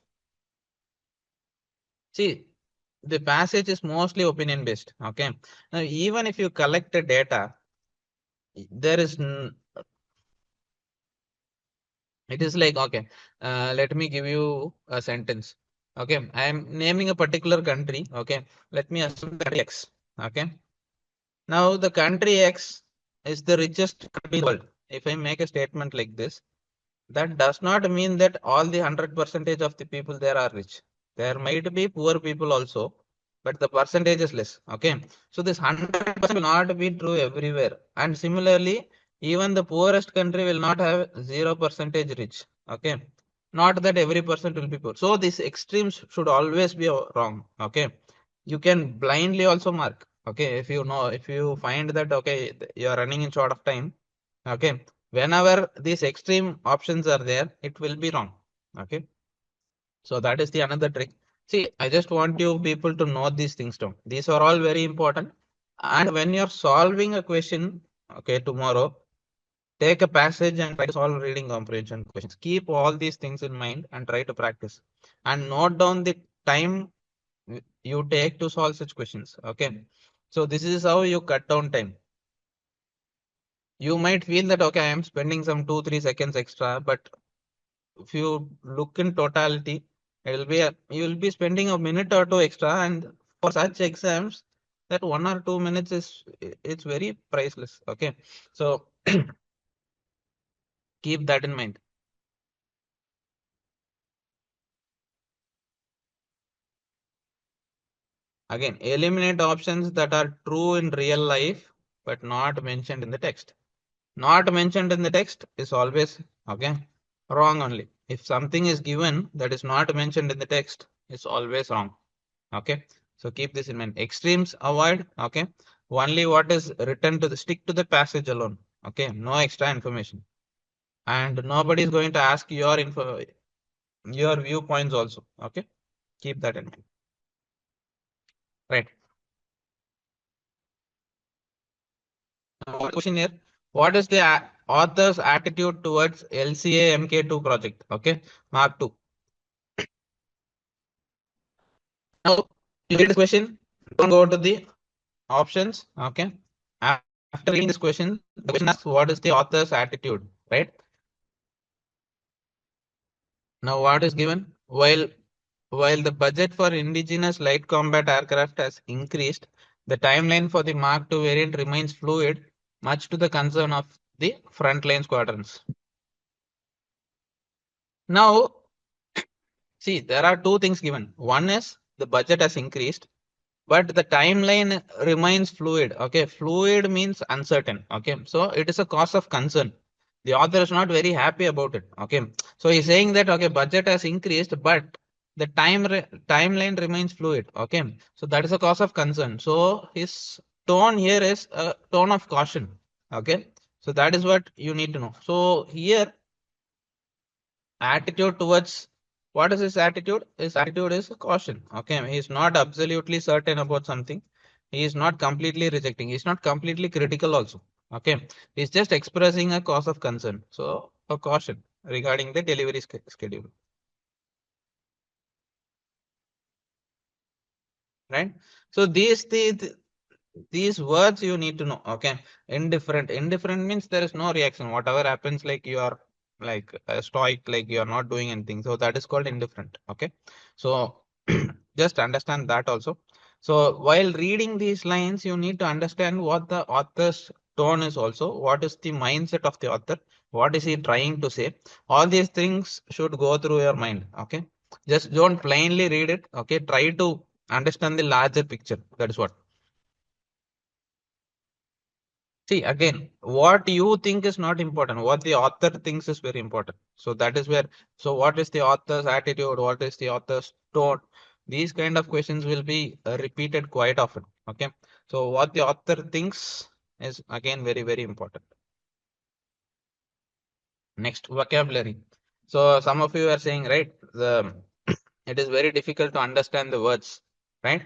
see, the passage is mostly opinion based. Okay. Now, even if you collect the data, there is it is like, okay, let me give you a sentence. Okay, I am naming a particular country. Okay, let me assume country X. Okay, now the country X is the richest country in the world. If I make a statement like this, that does not mean that all the 100% of the people there are rich. There might be poor people also, but the percentage is less. Okay, so this 100% will not be true everywhere. And similarly, even the poorest country will not have 0% rich. Okay, not that every person will be poor. So these extremes should always be wrong. Okay, you can blindly also mark. Okay, if you know, if you find that okay, you are running in short of time. Okay, whenever these extreme options are there, it will be wrong. Okay, so that is the another trick. See, I just want you people to know these things down. These are all very important. And when you're solving a question, okay, tomorrow, take a passage and try to solve reading comprehension questions. Keep all these things in mind and try to practice. And note down the time you take to solve such questions. Okay, so this is how you cut down time. You might feel that okay, I am spending some 2-3 seconds extra, but if you look in totality, it will be you will be spending a minute or two extra, and for such exams, that 1 or 2 minutes is it's very priceless. Okay, so keep that in mind. Again, eliminate options that are true in real life but not mentioned in the text. Not mentioned in the text is always okay wrong only. If something is given that is not mentioned in the text, it's always wrong. Okay, so keep this in mind. Extremes avoid. Okay, only what is written to the stick to the passage alone. Okay, no extra information, and nobody is going to ask your info, your viewpoints also. Okay, keep that in mind. Right. Now, one question here: what is the author's attitude towards LCA MK2 project? Okay, Mark 2. Now you read this question. Don't go to the options. Okay. After reading this question, the question asks what is the author's attitude, right? Now what is given? While the budget for indigenous light combat aircraft has increased, the timeline for the Mark II variant remains fluid, much to the concern of the frontline squadrons. Now, see, there are two things given. One is the budget has increased, but the timeline remains fluid. Okay, fluid means uncertain. Okay, so it is a cause of concern. The author is not very happy about it. Okay, so he's saying that okay, budget has increased, but the timeline remains fluid. Okay, so that is a cause of concern. So his tone here is a tone of caution. Okay, so that is what you need to know. So here attitude towards, what is his attitude? His attitude is caution. Okay, he is not absolutely certain about something. He is not completely rejecting. He is not completely critical also. Okay, he is just expressing a cause of concern. So a caution regarding the delivery schedule. Right. So these words you need to know. Okay, indifferent means there is no reaction. Whatever happens, like you are like stoic, like you are not doing anything, so that is called indifferent. Okay, so just understand that also. So while reading these lines, you need to understand what the author's tone is also, what is the mindset of the author, what is he trying to say. All these things should go through your mind. Okay. Just don't blindly read it. Okay. Try to understand the larger picture. That is what. See, again, what you think is not important. What the author thinks is very important. So that is where, so what is the author's attitude? What is the author's tone? These kind of questions will be repeated quite often. Okay. So what the author thinks is again very, very important. Next, vocabulary. So some of you are saying, right, it is very difficult to understand the words, right?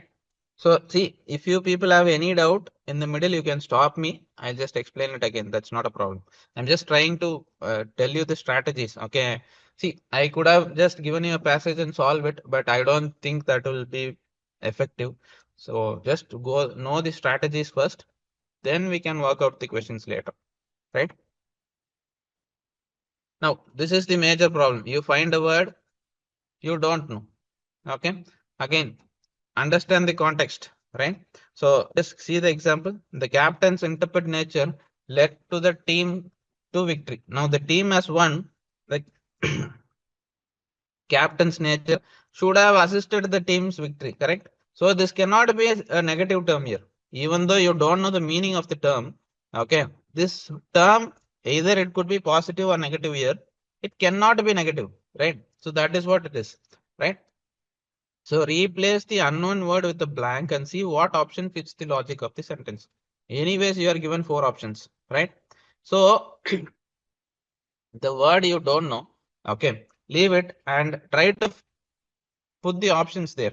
So see, if you people have any doubt in the middle, you can stop me. I'll just explain it again. That's not a problem. I'm just trying to tell you the strategies. Okay. See, I could have just given you a passage and solve it, but I don't think that will be effective. So just go know the strategies first, then we can work out the questions later, right? Now, this is the major problem. You find a word, you don't know. Okay. Again, understand the context, right? So just see the example. The captain's intrepid nature led to the team to victory. Now the team has won. The captain's nature should have assisted the team's victory, correct? So this cannot be a negative term here. Even though you don't know the meaning of the term, okay, this term either it could be positive or negative here. It cannot be negative, right? So that is what it is, right? So replace the unknown word with a blank and see what option fits the logic of the sentence. Anyways, you are given 4 options, right? So the word you don't know, okay, leave it and try to put the options there.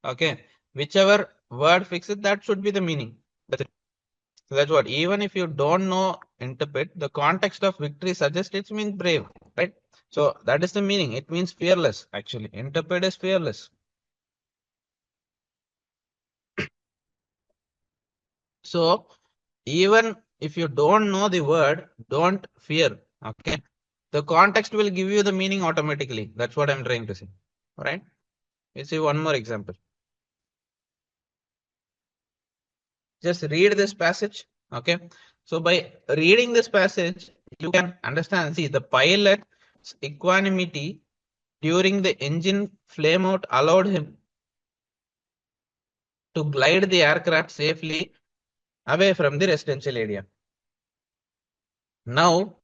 Okay, whichever word fixes that should be the meaning. That's it. So that's what, even if you don't know interpret, the context of victory suggests it means brave, right? So that is the meaning. It means fearless, actually. Interpret is fearless. So even if you don't know the word, don't fear. Okay. The context will give you the meaning automatically. That's what I'm trying to say. All right. You see one more example. Just read this passage. Okay. So by reading this passage, you can understand. See, the pilot's equanimity during the engine flame out allowed him to glide the aircraft safely away from the residential area. Now,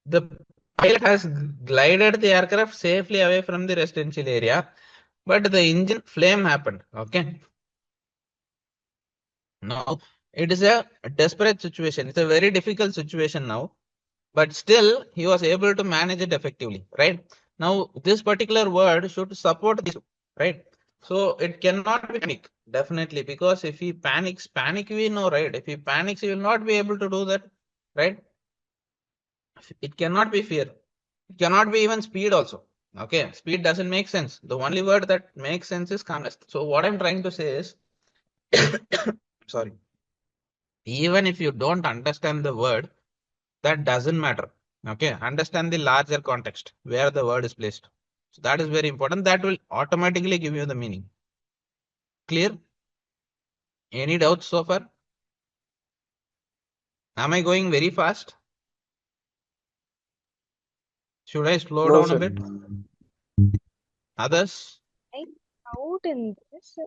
the pilot has glided the aircraft safely away from the residential area, but the engine flame happened. Okay. Now, it is a desperate situation. It's a very difficult situation now, but still he was able to manage it effectively, right? Now, this particular word should support this, right? So it cannot be panic, definitely, because if he panics, panic we know, right? If he panics, he will not be able to do that, right? It cannot be fear. It cannot be even speed also. Okay, speed doesn't make sense. The only word that makes sense is calmness. So what I'm trying to say is, sorry, even if you don't understand the word, that doesn't matter. Okay, understand the larger context where the word is placed. So that is very important. That will automatically give you the meaning. Clear? Any doubts so far? Am I going very fast? Should I slow No, down a sir. bit? Others? I doubt in this.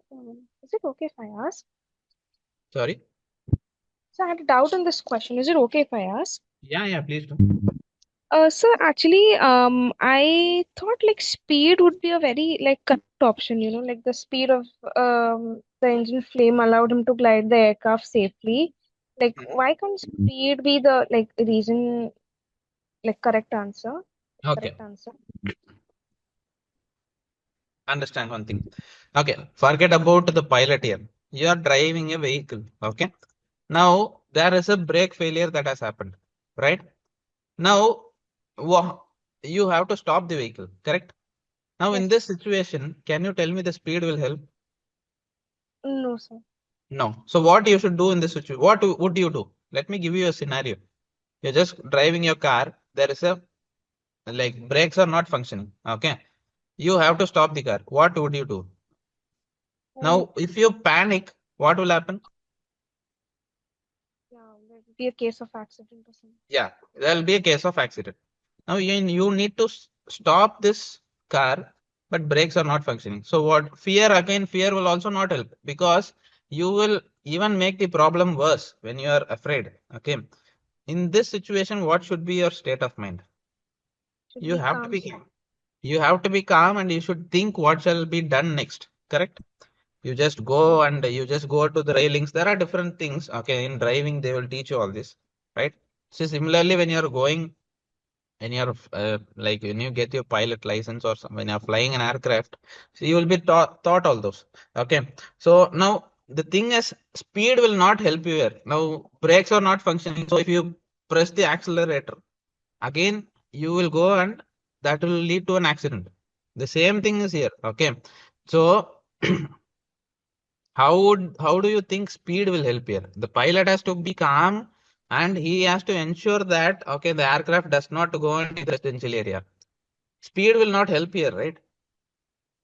Is it okay if I ask? Sorry. So I had a doubt in this question. Is it okay if I ask? Yeah, please do. So actually, I thought like speed would be a very like correct option, like the speed of the engine flame allowed him to glide the aircraft safely. Like, why can't speed be the like reason, like correct answer? Okay. Correct answer. Understand one thing. Okay, forget about the pilot here. You are driving a vehicle. Okay. Now there is a brake failure that has happened. Right. Now you have to stop the vehicle. Correct. Now in Yes. this situation, can you tell me the speed will help? No, sir. No. So what you should do in this situation? What would you do? Let me give you a scenario. You're just driving your car. There is a like brakes are not functioning. Okay. You have to stop the car. What would you do? Now, if you panic, what will happen? Yeah, there will be a case of accident or something. Yeah, there will be a case of accident. Now, you need to stop this car, but brakes are not functioning. So what? Fear will also not help, because you will even make the problem worse when you are afraid. Okay. In this situation, what should be your state of mind? Should You be have to calm. be calm. You have to be calm, and you should think what shall be done next. Correct? You just go and you just go to the railings. There are different things. Okay. In driving, they will teach you all this. Right? So similarly, when you're going, when you're like when you get your pilot license, or when you're flying an aircraft, so you will be taught all those. Okay. So now the thing is, speed will not help you here. Now brakes are not functioning. So if you press the accelerator again, you will go and that will lead to an accident. The same thing is here. Okay. So how do you think speed will help here? The pilot has to be calm, and he has to ensure that okay, the aircraft does not go into the residential area. Speed will not help here, right?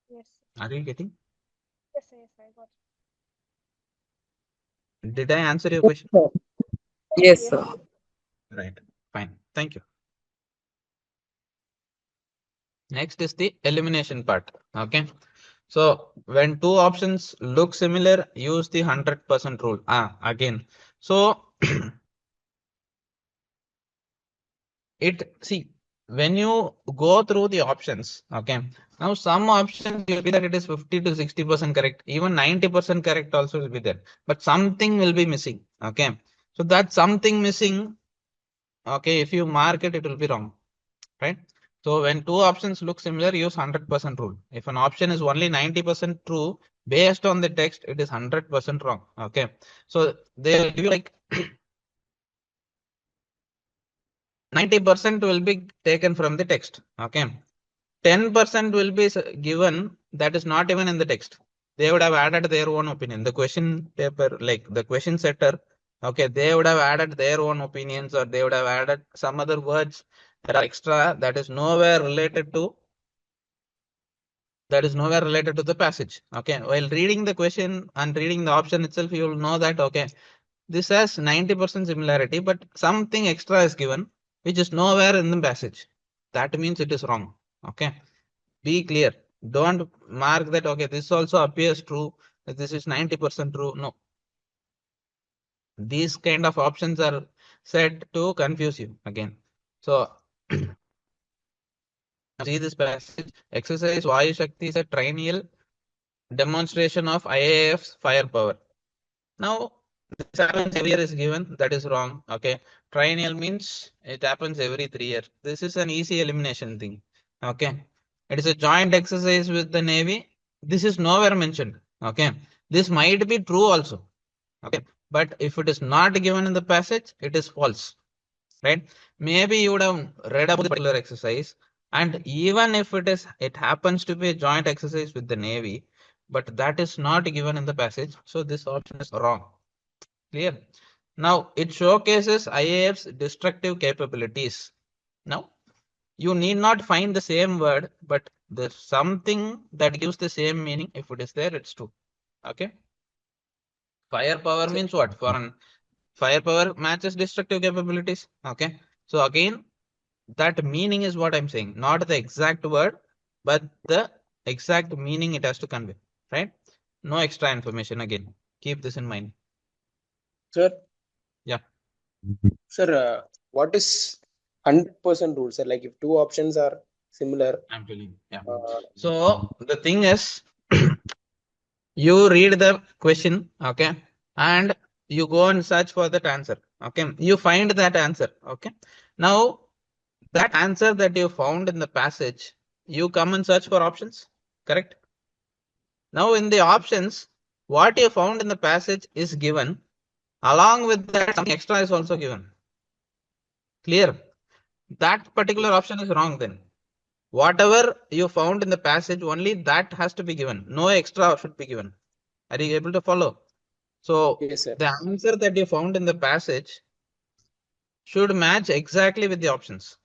Yes. Are you getting? Yes, yes, I got Did I answer your question? Yes, it. sir. Yes. Right. Fine. Thank you. Next is the elimination part. Okay. So when two options look similar, use the 100% rule. Again. So when you go through the options, okay. Now some options will be that it is 50 to 60% correct, even 90% correct also will be there, but something will be missing. Okay. So that something missing, okay, if you mark it, it will be wrong. Right? So when two options look similar, use 100% rule. If an option is only 90% true, based on the text, it is 100% wrong. Okay. So they will give you like 90% will be taken from the text. Okay. 10% will be given that is not even in the text. They would have added their own opinion. The question paper, like the question setter, okay, they would have added their own opinions, or they would have added some other words that are extra, that is nowhere related to the passage. Okay. While reading the question and reading the option itself, you will know that okay, this has 90% similarity, but something extra is given which is nowhere in the passage. That means it is wrong. Okay. Be clear. Don't mark that okay, this also appears true, that this is 90% true. No. These kind of options are set to confuse you again. So see this passage. Exercise Vayu Shakti is a triennial demonstration of IAF's firepower. Now, this happens every year is given. That is wrong. Okay. Triennial means it happens every 3 years. This is an easy elimination thing. Okay. It is a joint exercise with the Navy. This is nowhere mentioned. Okay. This might be true also. Okay. But if it is not given in the passage, it is false. Right? Maybe you would have read about the particular exercise, and even if it happens to be a joint exercise with the Navy, but that is not given in the passage, so this option is wrong. Clear? Now it showcases IAF's destructive capabilities. Now you need not find the same word, but there's something that gives the same meaning. If it is there, it's true. Okay. Firepower means what? Firepower matches destructive capabilities. Okay. So again, that meaning is what I'm saying, not the exact word, but the exact meaning it has to convey. Right? No extra information again. Keep this in mind. Sir, Yeah. sir, what is 100% rule, sir? Like if two options are similar, I'm telling you. Yeah. uh, So the thing is, you read the question, okay, and you go and search for that answer. Okay. You find that answer. Okay. Now that answer that you found in the passage, you come and search for options. Correct? Now in the options, what you found in the passage is given. Along with that, something extra is also given. Clear? That particular option is wrong then. Whatever you found in the passage, only that has to be given. No extra should be given. Are you able to follow? So yes, sir. the answer that you found in the passage should match exactly with the options.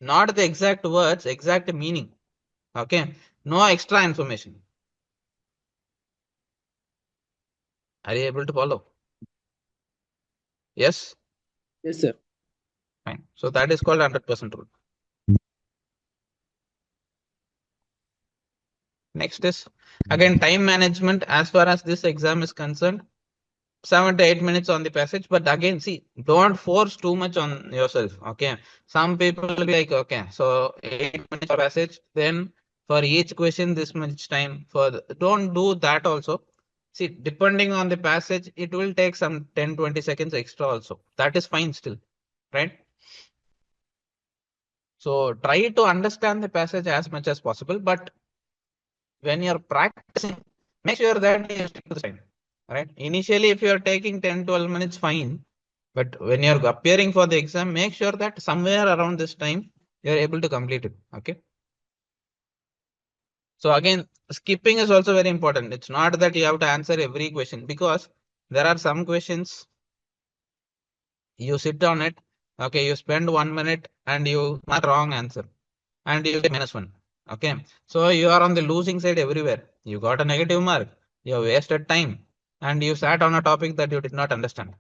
Not the exact words, exact meaning. Okay. No extra information. Are you able to follow? Yes? Yes, sir. Fine. So that is called 100% rule. Next is again time management. As far as this exam is concerned, 7 to 8 minutes on the passage, but again, see, don't force too much on yourself. Okay, some people will be like, okay, so 8 minutes per passage, then for each question this much time. Don't do that also. See, depending on the passage, it will take some 10-20 seconds extra also. That is fine still, right? So try to understand the passage as much as possible, but when you're practicing, make sure that you stick to the time. Right? Initially, if you're taking 10-12 minutes, fine. But when you're appearing for the exam, make sure that somewhere around this time, you're able to complete it. Okay. So again, skipping is also very important. It's not that you have to answer every question, because there are some questions you sit on it. Okay. You spend 1 minute and you mark wrong answer and you get -1. Okay. So you are on the losing side everywhere. You got a negative mark. You have wasted time and you sat on a topic that you did not understand.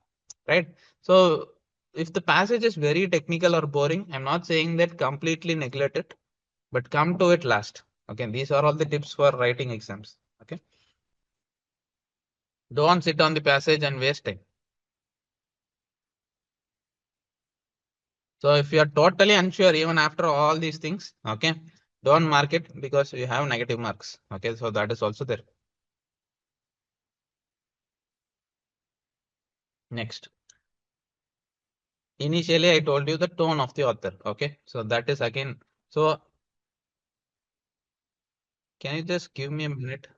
Right. So if the passage is very technical or boring, I'm not saying that completely neglect it, but come to it last. Okay. These are all the tips for writing exams. Okay. Don't sit on the passage and waste time. So if you are totally unsure, even after all these things, okay, don't mark it because you have negative marks. Okay. So that is also there. Next. Initially, I told you the tone of the author. Okay. So that is again. So can you just give me a minute?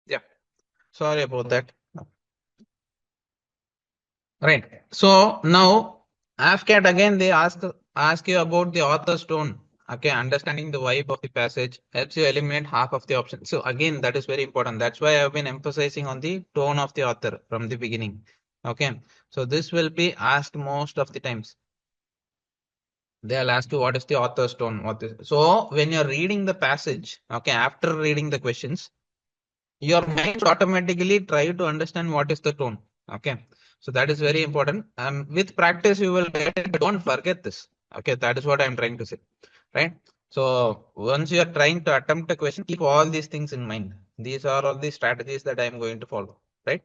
Yeah. Sorry about that. Right. So now AFCAT again they ask you about the author's tone. Okay, understanding the vibe of the passage helps you eliminate half of the options. So again, that is very important. That's why I've been emphasizing on the tone of the author from the beginning. Okay, so this will be asked most of the times. They'll ask you what is the author's tone. So when you're reading the passage, okay, after reading the questions, your mind should automatically try to understand what is the tone. Okay, so that is very important. With practice you will get it, but don't forget this. Okay, that is what I'm trying to say, right? So once you are trying to attempt a question, keep all these things in mind. These are all the strategies that I'm going to follow, right?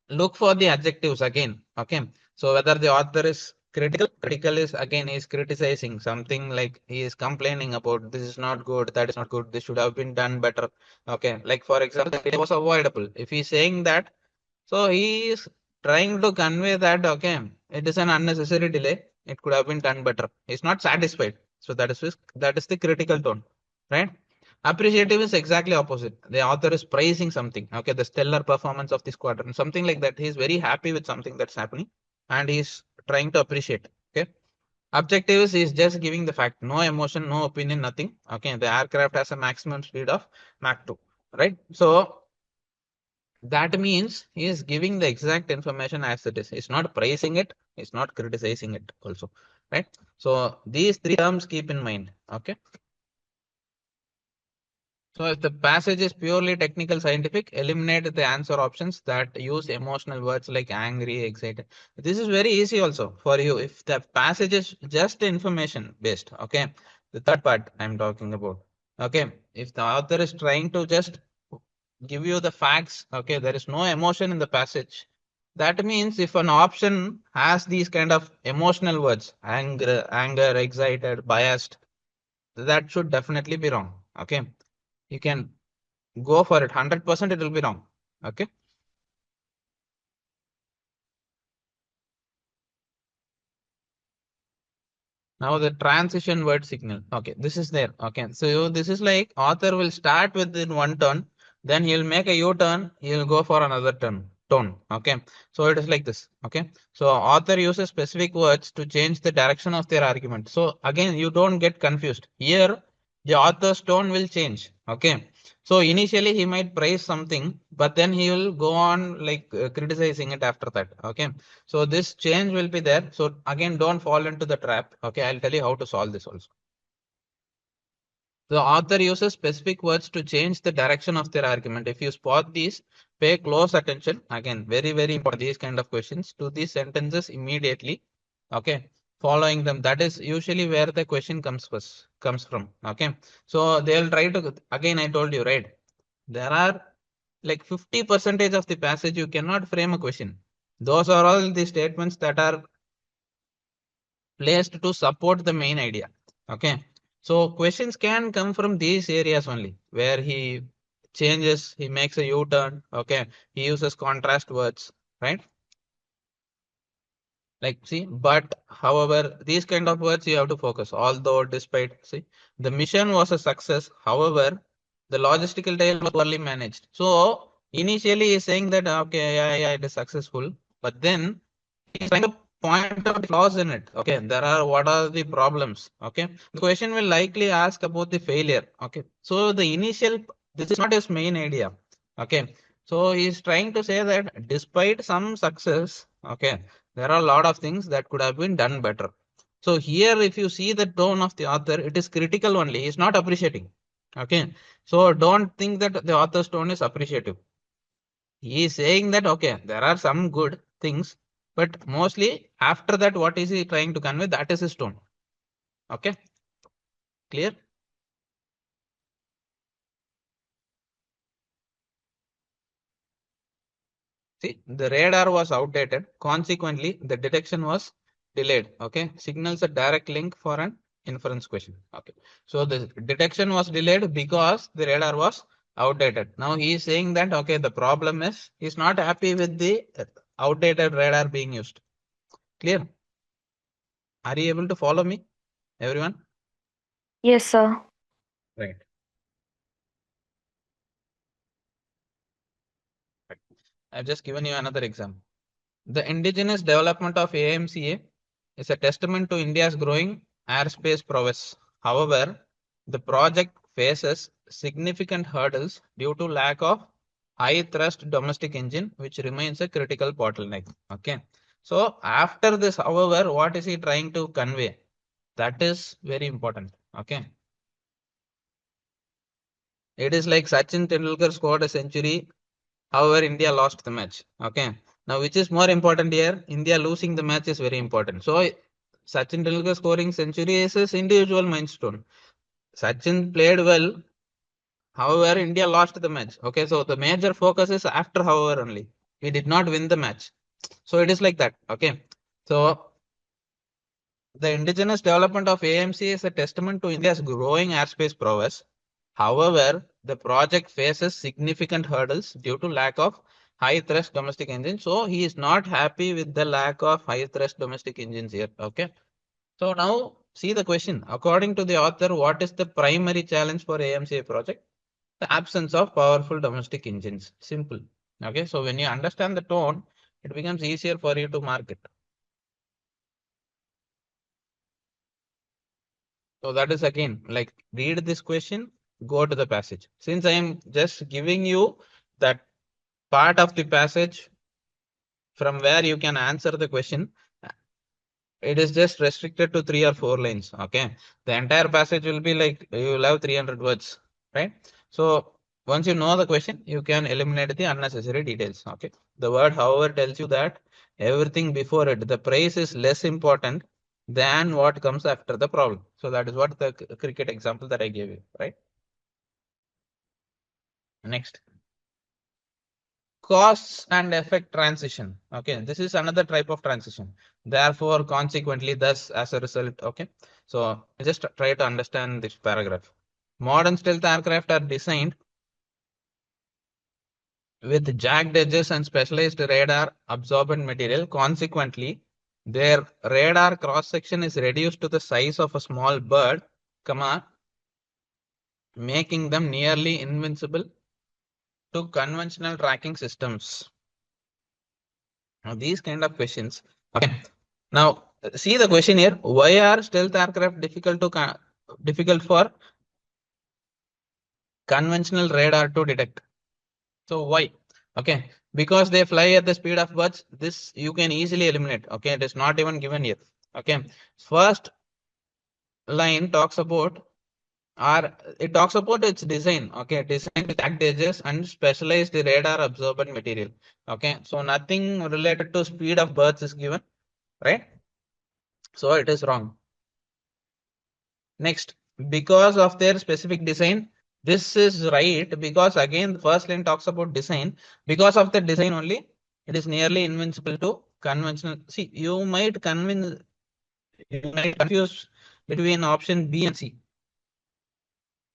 Look for the adjectives again. Okay, so whether the author is critical is again is criticizing something, like he is complaining about this is not good, that is not good, this should have been done better. Okay, like for example, it was avoidable. If he's saying that, so he is trying to convey that, okay, it is an unnecessary delay, it could have been done better. He's not satisfied. So that is the critical tone, right? Appreciative is exactly opposite. The author is praising something. Okay, the stellar performance of this quadrant, something like that. He's very happy with something that's happening, and he's trying to appreciate. Okay. Objective is just giving the fact, no emotion, no opinion, nothing. Okay, the aircraft has a maximum speed of Mach 2, right? So that means he is giving the exact information as it is. He's not praising it, he's not criticizing it also, right? So these three terms keep in mind. Okay. So if the passage is purely technical scientific, eliminate the answer options that use emotional words like angry, excited. This is very easy also for you. If the passage is just information based, okay. The third part I'm talking about. Okay. If the author is trying to just give you the facts, okay, there is no emotion in the passage. That means if an option has these kind of emotional words, anger, excited, biased, that should definitely be wrong. Okay. You can go for it. 100% it will be wrong. Okay. Now the transition word signal. Okay, this is there. Okay, so this is like author will start with in one tone, then he'll make a U-turn, he'll go for another tone. Okay, so it is like this. Okay, so author uses specific words to change the direction of their argument. So again, you don't get confused. Here, the author's tone will change. Okay, so initially he might praise something, but then he will go on like criticizing it after that. Okay, so this change will be there. So again, don't fall into the trap. Okay, I'll tell you how to solve this also. The author uses specific words to change the direction of their argument. If you spot these, pay close attention. Again, very, very important, these kind of questions to these sentences immediately. Okay, following them. That is usually where the question comes from. Okay, so they'll try to, again, I told you, right? There are like 50% of the passage you cannot frame a question. Those are all the statements that are placed to support the main idea. Okay. So questions can come from these areas only where he changes, he makes a U-turn. Okay. He uses contrast words, right? Like, see, but however, these kind of words you have to focus. Although, despite, see, the mission was a success. However, the logistical tail was poorly managed. So initially he's saying that, okay, yeah, it is successful. But then he's trying to point out the flaws in it. Okay, what are the problems? Okay, the question will likely ask about the failure. Okay, so this is not his main idea. Okay, so he's trying to say that despite some success, okay, there are a lot of things that could have been done better. So here, if you see the tone of the author, it is critical only. He's not appreciating. Okay, so don't think that the author's tone is appreciative. He is saying that, okay, there are some good things, but mostly after that, what is he trying to convey? That is his tone. Okay, clear? See, the radar was outdated. Consequently, the detection was delayed. Okay, signals a direct link for an inference question. Okay, so the detection was delayed because the radar was outdated. Now he is saying that, okay, the problem is he's not happy with the outdated radar being used. Clear? Are you able to follow me, everyone? Yes, sir. Right. I've just given you another example. The indigenous development of AMCA is a testament to India's growing airspace prowess. However, the project faces significant hurdles due to lack of high thrust domestic engine, which remains a critical bottleneck. Okay. So after this, however, what is he trying to convey? That is very important. Okay. It is like Sachin Tendulkar scored a century. However, India lost the match. Okay. Now, which is more important here? India losing the match is very important. So, Sachin Tendulkar scoring century is his individual milestone. Sachin played well. However, India lost the match. Okay. So, the major focus is after, however, only. We did not win the match. So, it is like that. Okay. So, the indigenous development of AMC is a testament to India's growing airspace prowess. However, the project faces significant hurdles due to lack of high thrust domestic engines. So he is not happy with the lack of high thrust domestic engines here. Okay. So now see the question. According to the author, what is the primary challenge for AMCA project? The absence of powerful domestic engines. Simple. Okay. So when you understand the tone, it becomes easier for you to mark it. So that is again like read this question, go to the passage. Since I am just giving you that part of the passage from where you can answer the question, it is just restricted to 3 or 4 lines. Okay. The entire passage will be like you will have 300 words, right? So once you know the question, you can eliminate the unnecessary details. Okay. The word, however, tells you that everything before it, the price is less important than what comes after the problem. So that is what the cricket example that I gave you, right? Next. Cause and effect transition. Okay, this is another type of transition. Therefore, consequently, thus, as a result. Okay, so just try to understand this paragraph. Modern stealth aircraft are designed with jagged edges and specialized radar absorbent material. Consequently, their radar cross section is reduced to the size of a small bird, comma, making them nearly invincible to conventional tracking systems. Now, these kind of questions. Okay. Now, see the question here. Why are stealth aircraft difficult for conventional radar to detect? So why? Okay, because they fly at the speed of birds. This you can easily eliminate. Okay, it is not even given here. Okay, first line talks about it talks about its design. Okay, design with jagged edges and specialized radar absorbent material. Okay, so nothing related to speed of birds is given, right? So it is wrong. Next, because of their specific design, this is right because again the first line talks about design. Because of the design only, it is nearly invincible to conventional. See, you might confuse between option B and C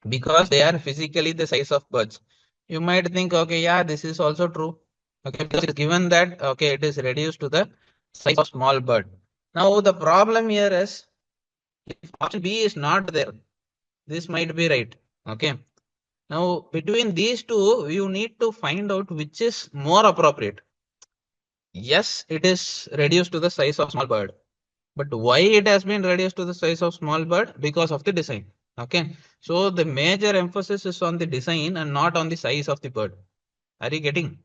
because they are physically the size of birds. You might think, okay, yeah, this is also true. Okay, because it is given that okay, it is reduced to the size of small bird. Now the problem here is if option B is not there, this might be right. Okay. Now, between these two, you need to find out which is more appropriate. Yes, it is reduced to the size of small bird. But why it has been reduced to the size of small bird? Because of the design. Okay. So, the major emphasis is on the design and not on the size of the bird. Are you getting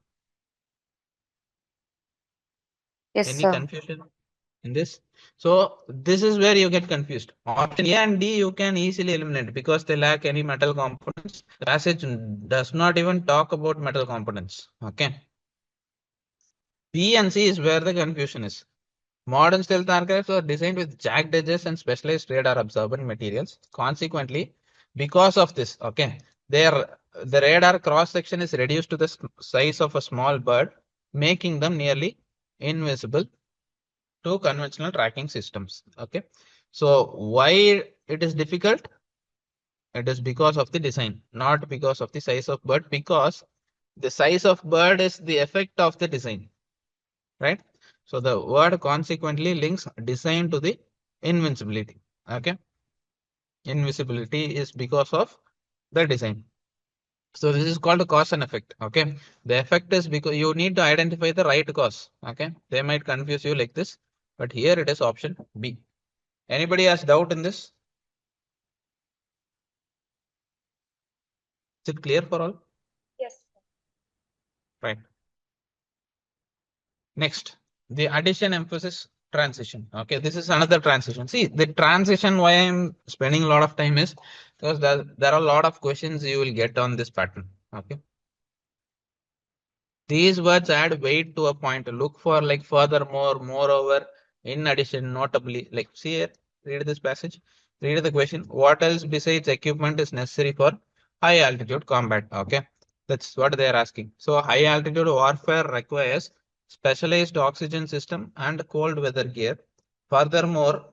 Yes, any sir. confusion in this? So, this is where you get confused. Option A and D you can easily eliminate because they lack any metal components. The passage does not even talk about metal components. Okay. B and C is where the confusion is. Modern stealth aircraft are designed with jagged edges and specialized radar absorbent materials. Consequently, because of this, okay, the radar cross section is reduced to the size of a small bird, making them nearly invisible to conventional tracking systems. Okay, so why it is difficult? It is because of the design, not because of the size of bird. Because the size of bird is the effect of the design, right? So the word consequently links design to the invincibility. Okay, invisibility is because of the design. So this is called a cause and effect. Okay, the effect is because you need to identify the right cause. Okay, they might confuse you like this, but here it is option B. Anybody has doubt in this? Is it clear for all? Yes. Right. Next, the addition emphasis transition. Okay, this is another transition. See, the transition why I'm spending a lot of time is because there are a lot of questions you will get on this pattern. Okay. These words add weight to a point. Look for like furthermore, moreover, in addition, notably. Like, see here, read this passage. Read the question. What else besides equipment is necessary for high altitude combat? Okay, that's what they are asking. So, high altitude warfare requires specialized oxygen system and cold weather gear. Furthermore,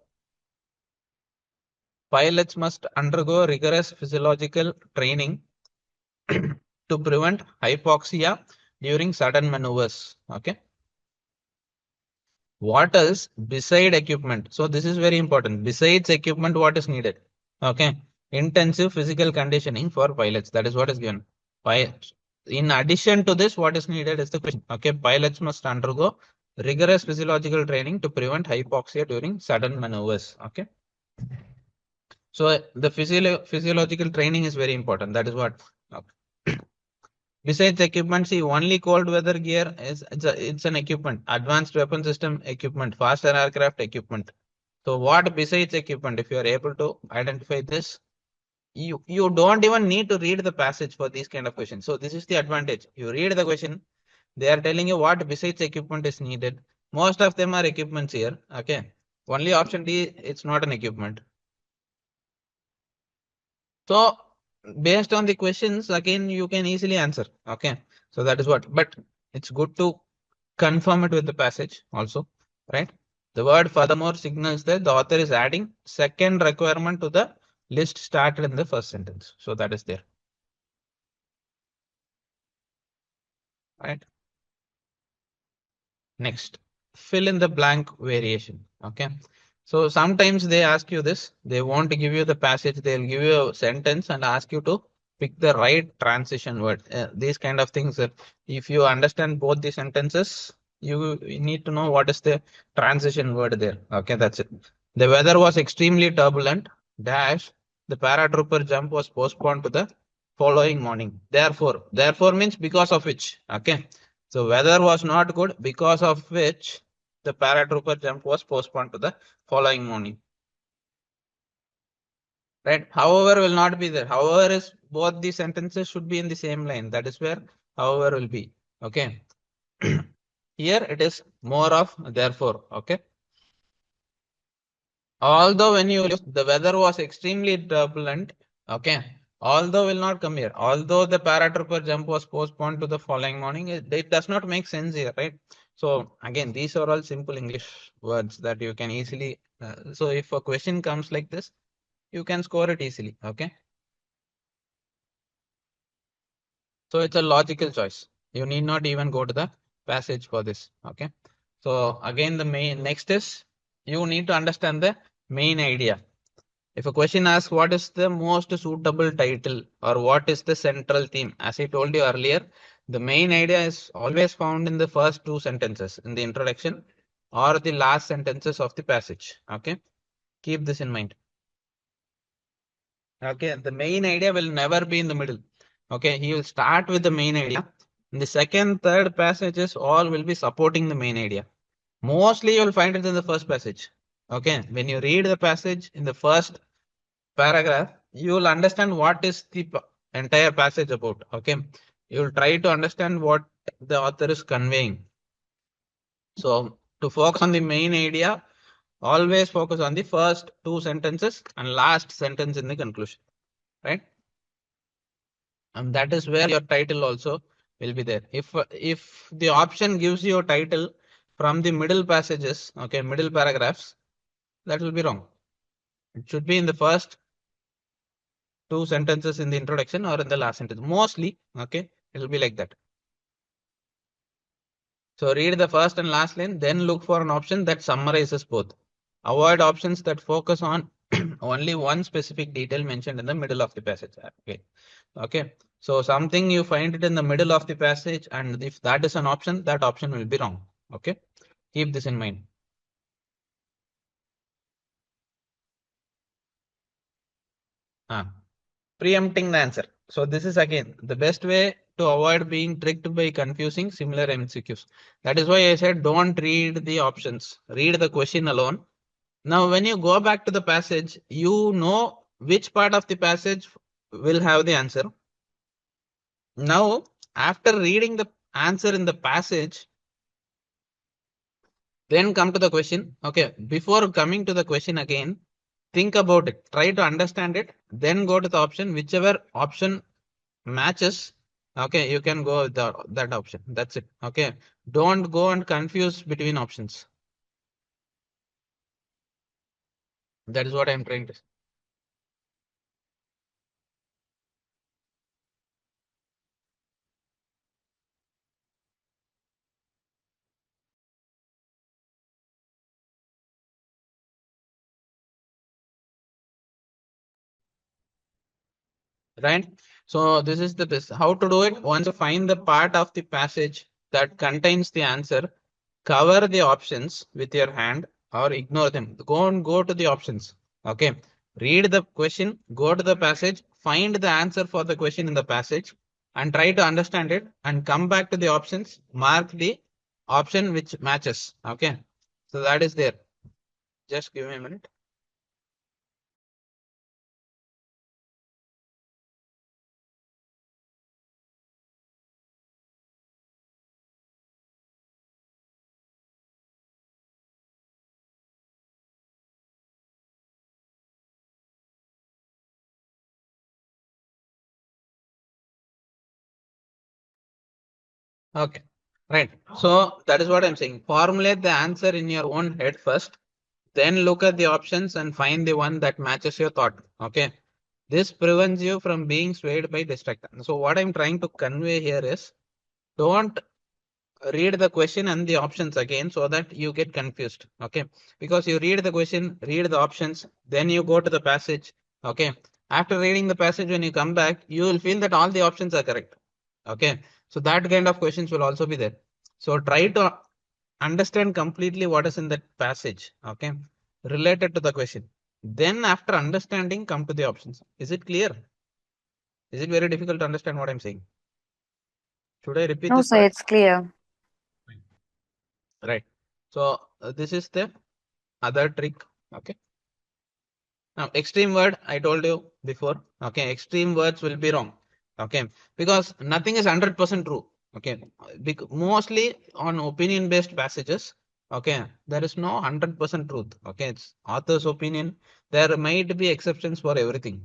pilots must undergo rigorous physiological training to prevent hypoxia during sudden maneuvers. Okay. What else beside equipment? So this is very important. Besides equipment, what is needed? Okay. Intensive physical conditioning for pilots. That is what is given. In addition to this, what is needed is the question. Okay. Pilots must undergo rigorous physiological training to prevent hypoxia during sudden maneuvers. Okay. So the physiological training is very important. That is what. Okay. Besides equipment, see only cold weather gear is it's an equipment, advanced weapon system equipment, faster aircraft equipment. So what besides equipment? If you are able to identify this, you don't even need to read the passage for these kind of questions. So this is the advantage. You read the question, they are telling you what besides equipment is needed. Most of them are equipments here. Okay. Only option D, it's not an equipment. So based on the questions, again, you can easily answer. Okay. So that is what, but it's good to confirm it with the passage also, right? The word furthermore signals that the author is adding second requirement to the list started in the first sentence. So that is there. Right. Next, fill in the blank variation. Okay. So sometimes they ask you this, they want to give you the passage, they'll give you a sentence and ask you to pick the right transition word. These kind of things, if you understand both the sentences, you need to know what is the transition word there. Okay, that's it. The weather was extremely turbulent, dash, the paratrooper jump was postponed to the following morning. Therefore means because of which. Okay. So weather was not good, because of which the paratrooper jump was postponed to the following morning. Right. However will not be there. However is both the sentences should be in the same line. That is where however will be. Okay. Here it is more of therefore. Okay. Although when you use the weather was extremely turbulent. Okay. Although will not come here. Although the paratrooper jump was postponed to the following morning, it does not make sense here, right? So again, these are all simple English words that you can easily. So if a question comes like this, you can score it easily. Okay. So it's a logical choice. You need not even go to the passage for this. Okay. So again, the main next is you need to understand the main idea. If a question asks what is the most suitable title or what is the central theme, as I told you earlier, the main idea is always found in the first two sentences in the introduction or the last sentences of the passage. Okay. Keep this in mind. Okay. The main idea will never be in the middle. Okay. He will start with the main idea. In the second, third passages, all will be supporting the main idea. Mostly you will find it in the first passage. Okay. When you read the passage in the first paragraph, you will understand what is the entire passage about. Okay. You will try to understand what the author is conveying. So to focus on the main idea, always focus on the first two sentences and last sentence in the conclusion, right? And that is where your title also will be there. If the option gives you a title from the middle passages, okay, middle paragraphs, that will be wrong. It should be in the first two sentences in the introduction or in the last sentence. Mostly, okay, it will be like that. So read the first and last line, then look for an option that summarizes both. Avoid options that focus on only one specific detail mentioned in the middle of the passage. Okay. Okay. So something you find it in the middle of the passage, and if that is an option, that option will be wrong. Okay. Keep this in mind. Preempting the answer. So this is again the best way to avoid being tricked by confusing similar MCQs. That is why I said don't read the options, read the question alone. Now when you go back to the passage, you know which part of the passage will have the answer. Now after reading the answer in the passage, then come to the question. Okay, before coming to the question again, think about it, try to understand it, then go to the option, whichever option matches. Okay, you can go with that option. That's it. Okay, don't go and confuse between options. That is what I'm trying to say. Right. So this is the best. How to do it? Once you find the part of the passage that contains the answer, cover the options with your hand or ignore them. Go to the options. Okay. Read the question, go to the passage, find the answer for the question in the passage and try to understand it and come back to the options, mark the option which matches. Okay. So that is there. Just give me a minute. Okay. Right. So that is what I'm saying. Formulate the answer in your own head first, then look at the options and find the one that matches your thought. Okay. This prevents you from being swayed by distraction. So what I'm trying to convey here is, don't read the question and the options again so that you get confused. Okay. Because you read the question, read the options, then you go to the passage. Okay. After reading the passage, when you come back, you will feel that all the options are correct. Okay. So that kind of questions will also be there. So try to understand completely what is in that passage. Okay. Related to the question. Then after understanding, come to the options. Is it clear? Is it very difficult to understand what I'm saying? Should I repeat No, this sir, part? it's clear. Right. So this is the other trick. Okay. Now extreme word, I told you before. Okay. Extreme words will be wrong. Okay. Because nothing is 100% true. Okay. Mostly on opinion based passages. Okay. There is no 100% truth. Okay. It's author's opinion. There might be exceptions for everything.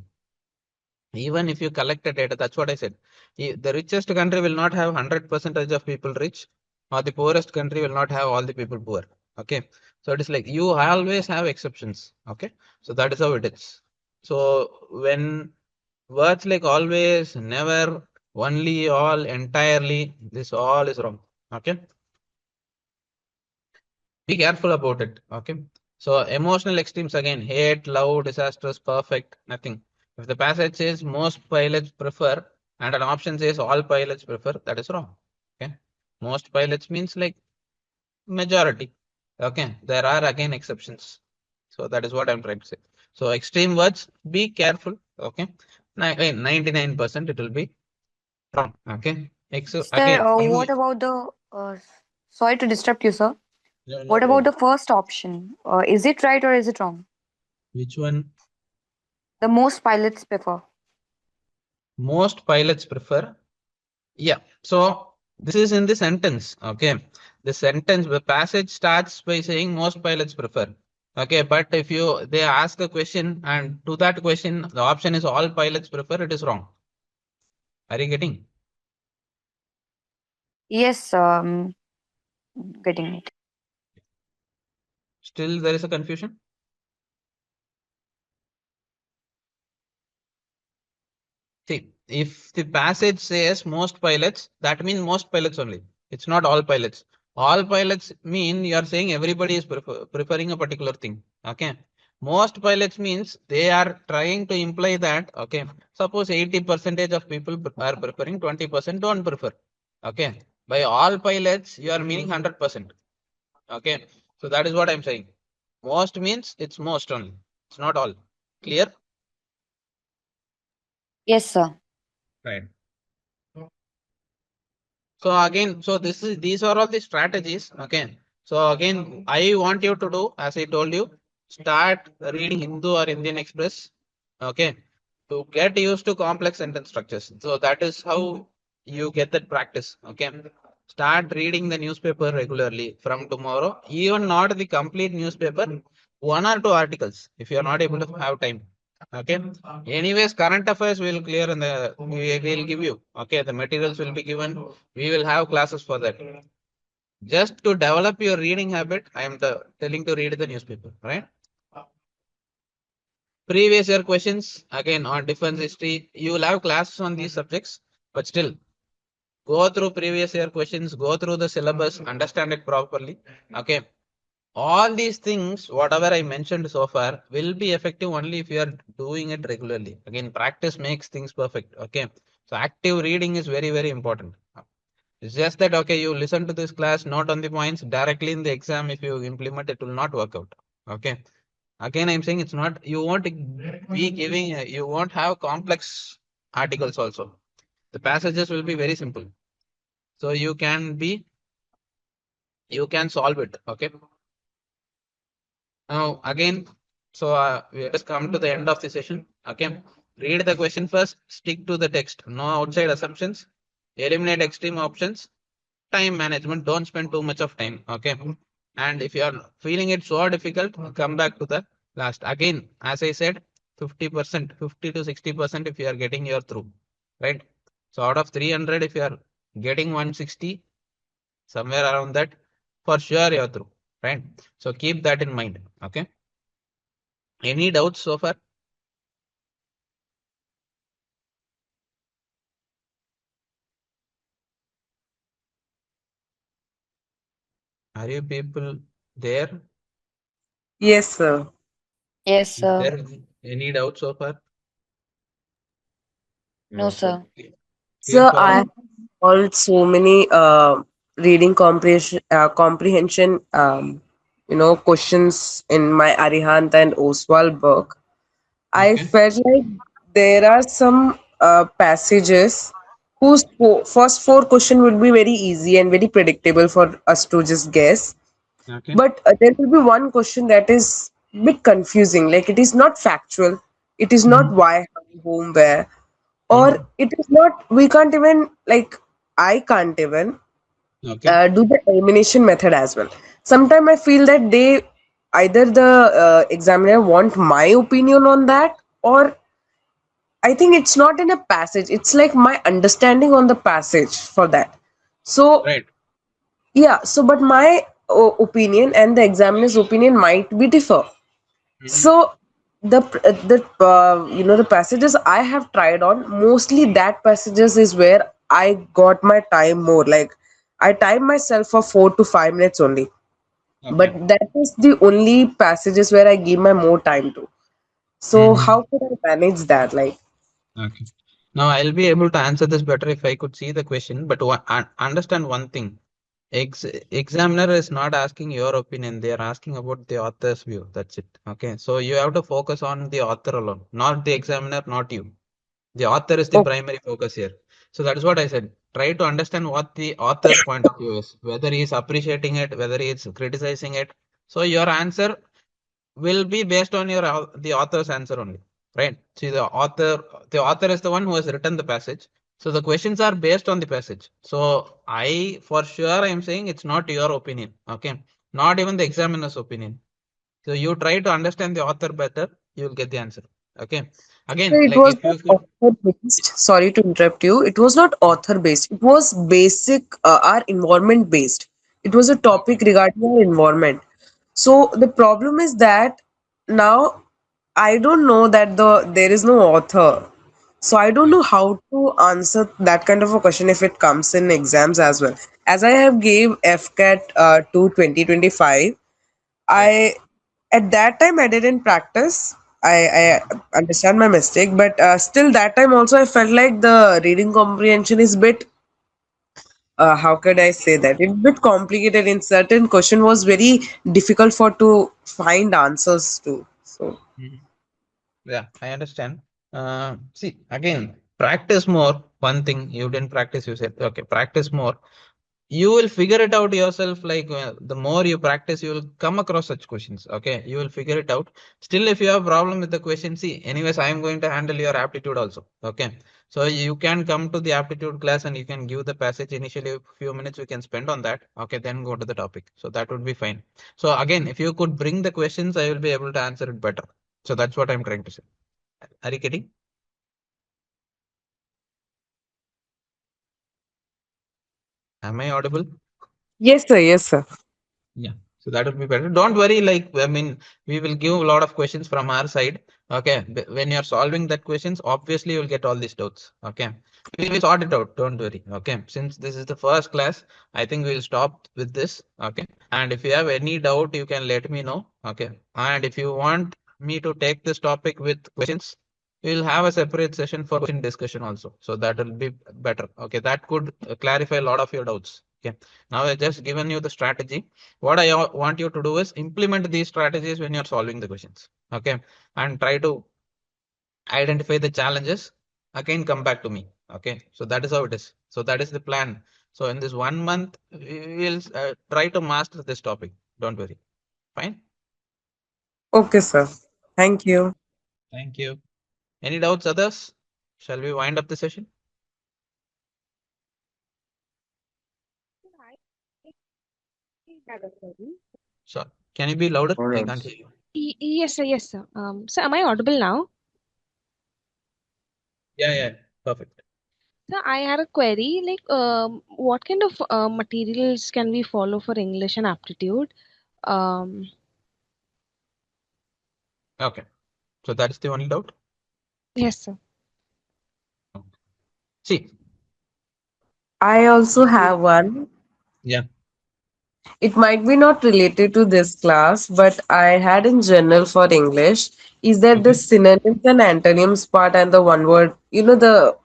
Even if you collect the data, that's what I said. The richest country will not have 100% of people rich, or the poorest country will not have all the people poor. Okay. So it is like you always have exceptions. Okay. So that is how it is. So when words like always, never, only, all, entirely, this all is wrong. Okay. Be careful about it. Okay. So emotional extremes again, hate, love, disastrous, perfect, nothing. If the passage says most pilots prefer and an option says all pilots prefer, that is wrong. Okay. Most pilots means like majority. Okay. There are again exceptions. So that is what I'm trying to say. So extreme words, be careful. Okay. 99% it will be wrong. Okay. Sir, what Only. about the, sorry to disrupt you, sir. No, no What about problem. the first option? Is it right or is it wrong? Which one? The most pilots prefer. Most pilots prefer. Yeah. So this is in the sentence. Okay. The sentence, the passage starts by saying most pilots prefer. Okay. But if they ask a question and to that question, the option is all pilots prefer, it is wrong. Are you getting? Yes, getting it. Still there is a confusion? See, if the passage says most pilots, that means most pilots only. It's not all pilots. All pilots mean you are saying everybody is preferring a particular thing. Okay. Most pilots means they are trying to imply that, okay, suppose 80% of people are preferring, 20% don't prefer. Okay. By all pilots, you are meaning 100%. Okay. So that is what I'm saying. Most means it's most only. It's not all. Clear? Yes, sir. Right. So again, so these are all the strategies. Okay. So again, I want you to do, as I told you, start reading Hindu or Indian Express. Okay. To get used to complex sentence structures. So that is how you get that practice. Okay. Start reading the newspaper regularly from tomorrow. Even not the complete newspaper, one or two articles if you are not able to have time. Okay. Anyways, current affairs will clear in the we will give you. Okay, the materials will be given. We will have classes for that. Just to develop your reading habit, I am telling to read the newspaper, right? Previous year questions again on defense history. You will have classes on these subjects, but still go through previous year questions, go through the syllabus, understand it properly. Okay. All these things, whatever I mentioned so far, will be effective only if you are doing it regularly. Again, practice makes things perfect. Okay. So active reading is very, very important. It's just that, okay, you listen to this class, note on the points directly in the exam. If you implement, it will not work out. Okay. Again, I'm saying it's not, you won't be giving, you won't have complex articles also. The passages will be very simple. So you can solve it. Okay. Now, again, so we have just come to the end of the session. Okay. Read the question first, stick to the text. No outside assumptions. Eliminate extreme options. Time management. Don't spend too much of time. Okay. And if you are feeling it so difficult, come back to the last. Again, as I said, 50%, 50 to 60% if you are getting your through. Right. So out of 300, if you are getting 160, somewhere around that, for sure you're through, right? So keep that in mind. Okay. Any doubts so far? Are you people there? Yes, sir. Yes, Is sir. there any doubt so far? No, sir. Okay. Feel Sir, I free. have solved so many reading comprehension questions in my Arihant and Oswald book. I Okay. felt like there are some passages whose first four question would be very easy and very predictable for us to just guess. Okay. But there will be one question that is bit confusing. Like it is not factual. It is not Mhm. why, how, whom, where, or Mhm. it is not. We can't even like. I can't even Okay. do the elimination method as well. Sometimes I feel that they either the examiner want my opinion on that, or I think it's not in a passage. It's like my understanding on the passage for that. So Right. yeah. So but my opinion and the examiner's opinion might be differ. Mhm. So the passages I have tried on, mostly that passages is where I got my time more. Like I time myself for 4 to 5 minutes only. Okay. But that is the only passages where I give my more time to. So Mhm. how could I manage that? Like Okay. Now I'll be able to answer this better if I could see the question, but understand one thing. Examiner is not asking your opinion. They are asking about the author's view. That's it. Okay. So you have to focus on the author alone, not the examiner, not you. The author is the oh, primary focus here. So that is what I said. Try to understand what the author's point of view is, whether he is appreciating it, whether he is criticizing it. So your answer will be based on your the author's answer only, right? See, the author is the one who has written the passage. So the questions are based on the passage. So I for sure I am saying it's not your opinion, okay? Not even the examiner's opinion. So you try to understand the author better, you will get the answer. Okay. so Again, it like was if not you could, author based. Sorry to interrupt you. It was not author based. It was basic our environment based. It was a okay. topic regarding our environment. So the problem is that now I don't know that there is no author. So I don't know Okay. how to answer that kind of a question if it comes in exams as well. As I have gave FCAT to 2025, Right. I at that time I didn't practice. I understand my mistake, but still that time also I felt like the reading comprehension is bit how could I say that? It's a bit complicated. In certain question was very difficult for to find answers to. So Mhm. Yeah, I understand. See, again, practice more. One thing you didn't practice, you said, okay, practice more. You will figure it out yourself. Like the more you practice, you will come across such questions. Okay, you will figure it out. Still, if you have problem with the question, see, anyways, I am going to handle your aptitude also. Okay, so you can come to the aptitude class and you can give the passage initially. A few minutes we can spend on that. Okay, then go to the topic. So that would be fine. So again, if you could bring the questions, I will be able to answer it better. So that's what I'm trying to say. Are you getting? Am I audible? yes, sir. Yes, sir. Yeah. So that would be better. Don't worry. Like, I mean, we will give a lot of questions from our side. Okay. When you're solving that questions, obviously you'll get all these doubts. Okay. We will sort it out. Don't worry. Okay. Since this is the first class, I think we'll stop with this. Okay. And if you have any doubt, you can let me know. Okay. And if you want me to take this topic with questions, we'll have a separate session for question discussion also. So that will be better. Okay. That could clarify a lot of your doubts. Okay. Now I just given you the strategy. What I want you to do is implement these strategies when you're solving the questions. Okay. And try to identify the challenges. Again, come back to me. Okay. So that is how it is. So that is the plan. So in this 1 month, we will try to master this topic. Don't worry. Fine. Okay, sir. Thank you. Thank you. Any doubts, others? Shall we wind up the session? Sure. Can you be louder? No I can't doubts. hear you. Yes, sir. Yes, sir. So am I audible now? Yeah, yeah. Perfect. So I had a query like what kind of materials can we follow for English and aptitude? Um, Okay. So that is the only doubt. yes, sir. See, I also have one. yeah. It might be not related to this class, but I had in general for English is that the Okay. synonyms and antonyms part and the one word, the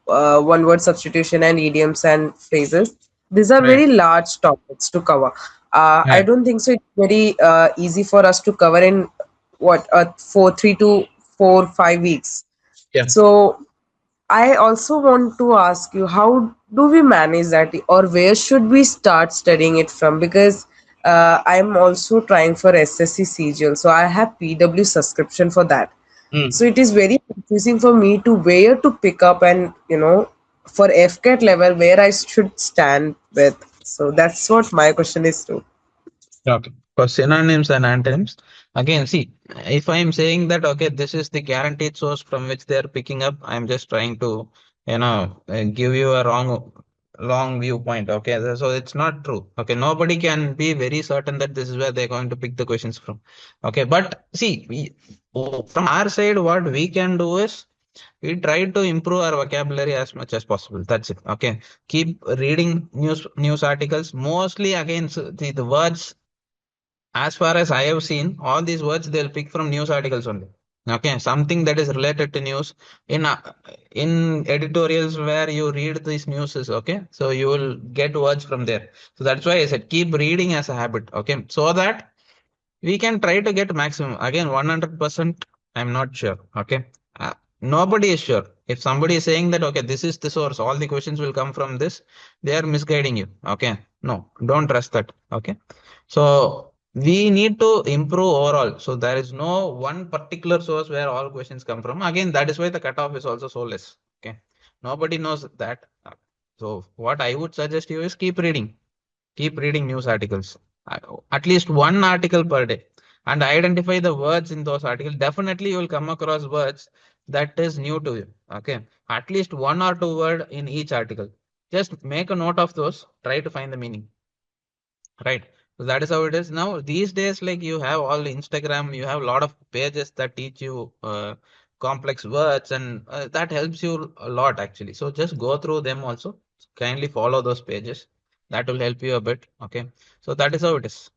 one word substitution and idioms and phrases. These are Right. very large topics to cover. I Right. don't think so. It's very easy for us to cover in what 3 to 4, 5 weeks. Yeah. So I also want to ask you, how do we manage that, or where should we start studying it from? Because I'm also trying for SSC CGL, so I have PW subscription for that. So Mm. it is very confusing for me to where to pick up and for FCAT level where I should stand with. So that's what my question is too. Okay. For synonyms and antonyms, again, see, if I am saying that, okay, this is the guaranteed source from which they are picking up, I'm just trying to, give you a wrong viewpoint. Okay. So it's not true. Okay. Nobody can be very certain that this is where they're going to pick the questions from. Okay. But see, from our side, what we can do is we try to improve our vocabulary as much as possible. That's it. Okay. Keep reading news articles. Mostly, again, so the words, as far as I have seen, all these words they'll pick from news articles only. Okay, something that is related to news in editorials where you read these news is okay. So you will get words from there. So that's why I said keep reading as a habit. Okay, so that we can try to get maximum. Again, 100%. I'm not sure. Okay, nobody is sure. If somebody is saying that okay, this is the source, all the questions will come from this, they are misguiding you. Okay, no, don't trust that. Okay. So we need to improve overall. So there is no one particular source where all questions come from. Again, that is why the cutoff is also so less. Okay. Nobody knows that. So what I would suggest you is keep reading. Keep reading news articles. Uh, At least one article per day. And identify the words in those articles. Definitely you will come across words that is new to you. Okay. At least one or two word in each article. Just make a note of those. Try to find the meaning. Right. So that is how it is. Now, these days, like you have all Instagram, you have a lot of pages that teach you complex words, and that helps you a lot actually. So just go through them also. Kindly follow those pages. That will help you a bit. Okay. So that is how it is.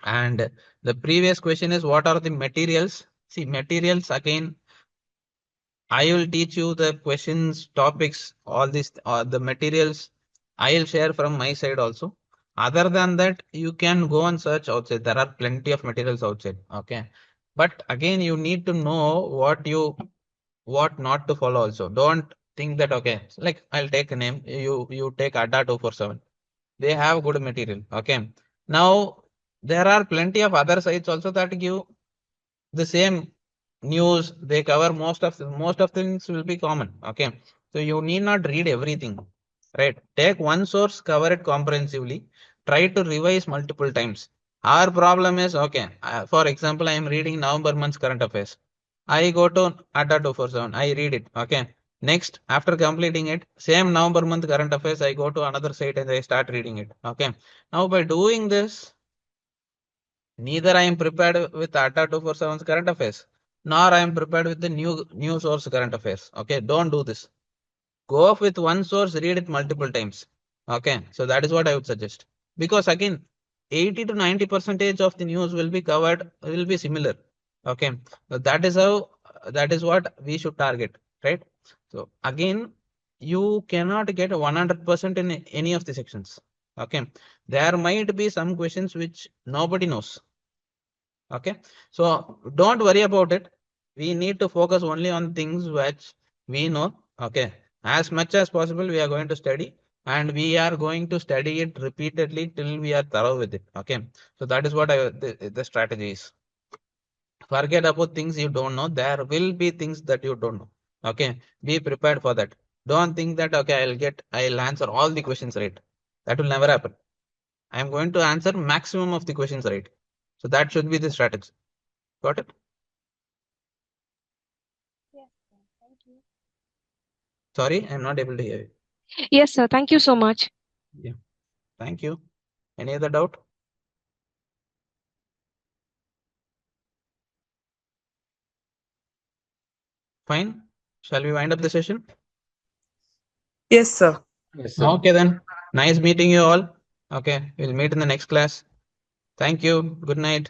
And the previous question is what are the materials? See, materials again, I will teach you the questions, topics, all these, the materials I will share from my side also. Other than that, you can go and search outside. There are plenty of materials outside. Okay. But again, you need to know what not to follow also. Don't think that, okay, like I'll take a name. You take ADA 247. They have good material. Okay. Now, there are plenty of other sites also that give the same news. They cover most of things will be common. Okay, so you need not read everything. Right, take one source, cover it comprehensively, try to revise multiple times. Our problem is okay, for example, I am reading November month's current affairs. I go to ATA 247, I read it. Okay, next, after completing it, same November month current affairs, I go to another site and I start reading it. Okay, now by doing this, neither I am prepared with ATA 247's current affairs, nor I am prepared with the new source current affairs. Okay, don't do this. Go off with one source, read it multiple times. Okay, so that is what I would suggest. Because again, 80 to 90 percentage of the news will be covered, will be similar. Okay, so that is how, that is what we should target, right? So again, you cannot get 100% in any of the sections. Okay, there might be some questions which nobody knows. Okay, so don't worry about it. We need to focus only on things which we know. Okay, as much as possible we are going to study, and we are going to study it repeatedly till we are thorough with it. Okay, so that is what the strategy is. Forget about things you don't know. There will be things that you don't know. Okay, be prepared for that. Don't think that okay, I'll answer all the questions right. That will never happen. I am going to answer maximum of the questions right. So that should be the strategy. Got it? Yes, sir. Thank you. Sorry, I'm not able to hear you. Yes, sir. Thank you so much. Yeah. Thank you. Any other doubt? Fine. Shall we wind up the session? Yes, sir. Yes, sir. Okay then. Nice meeting you all. Okay, we'll meet in the next class. Thank you. Good night.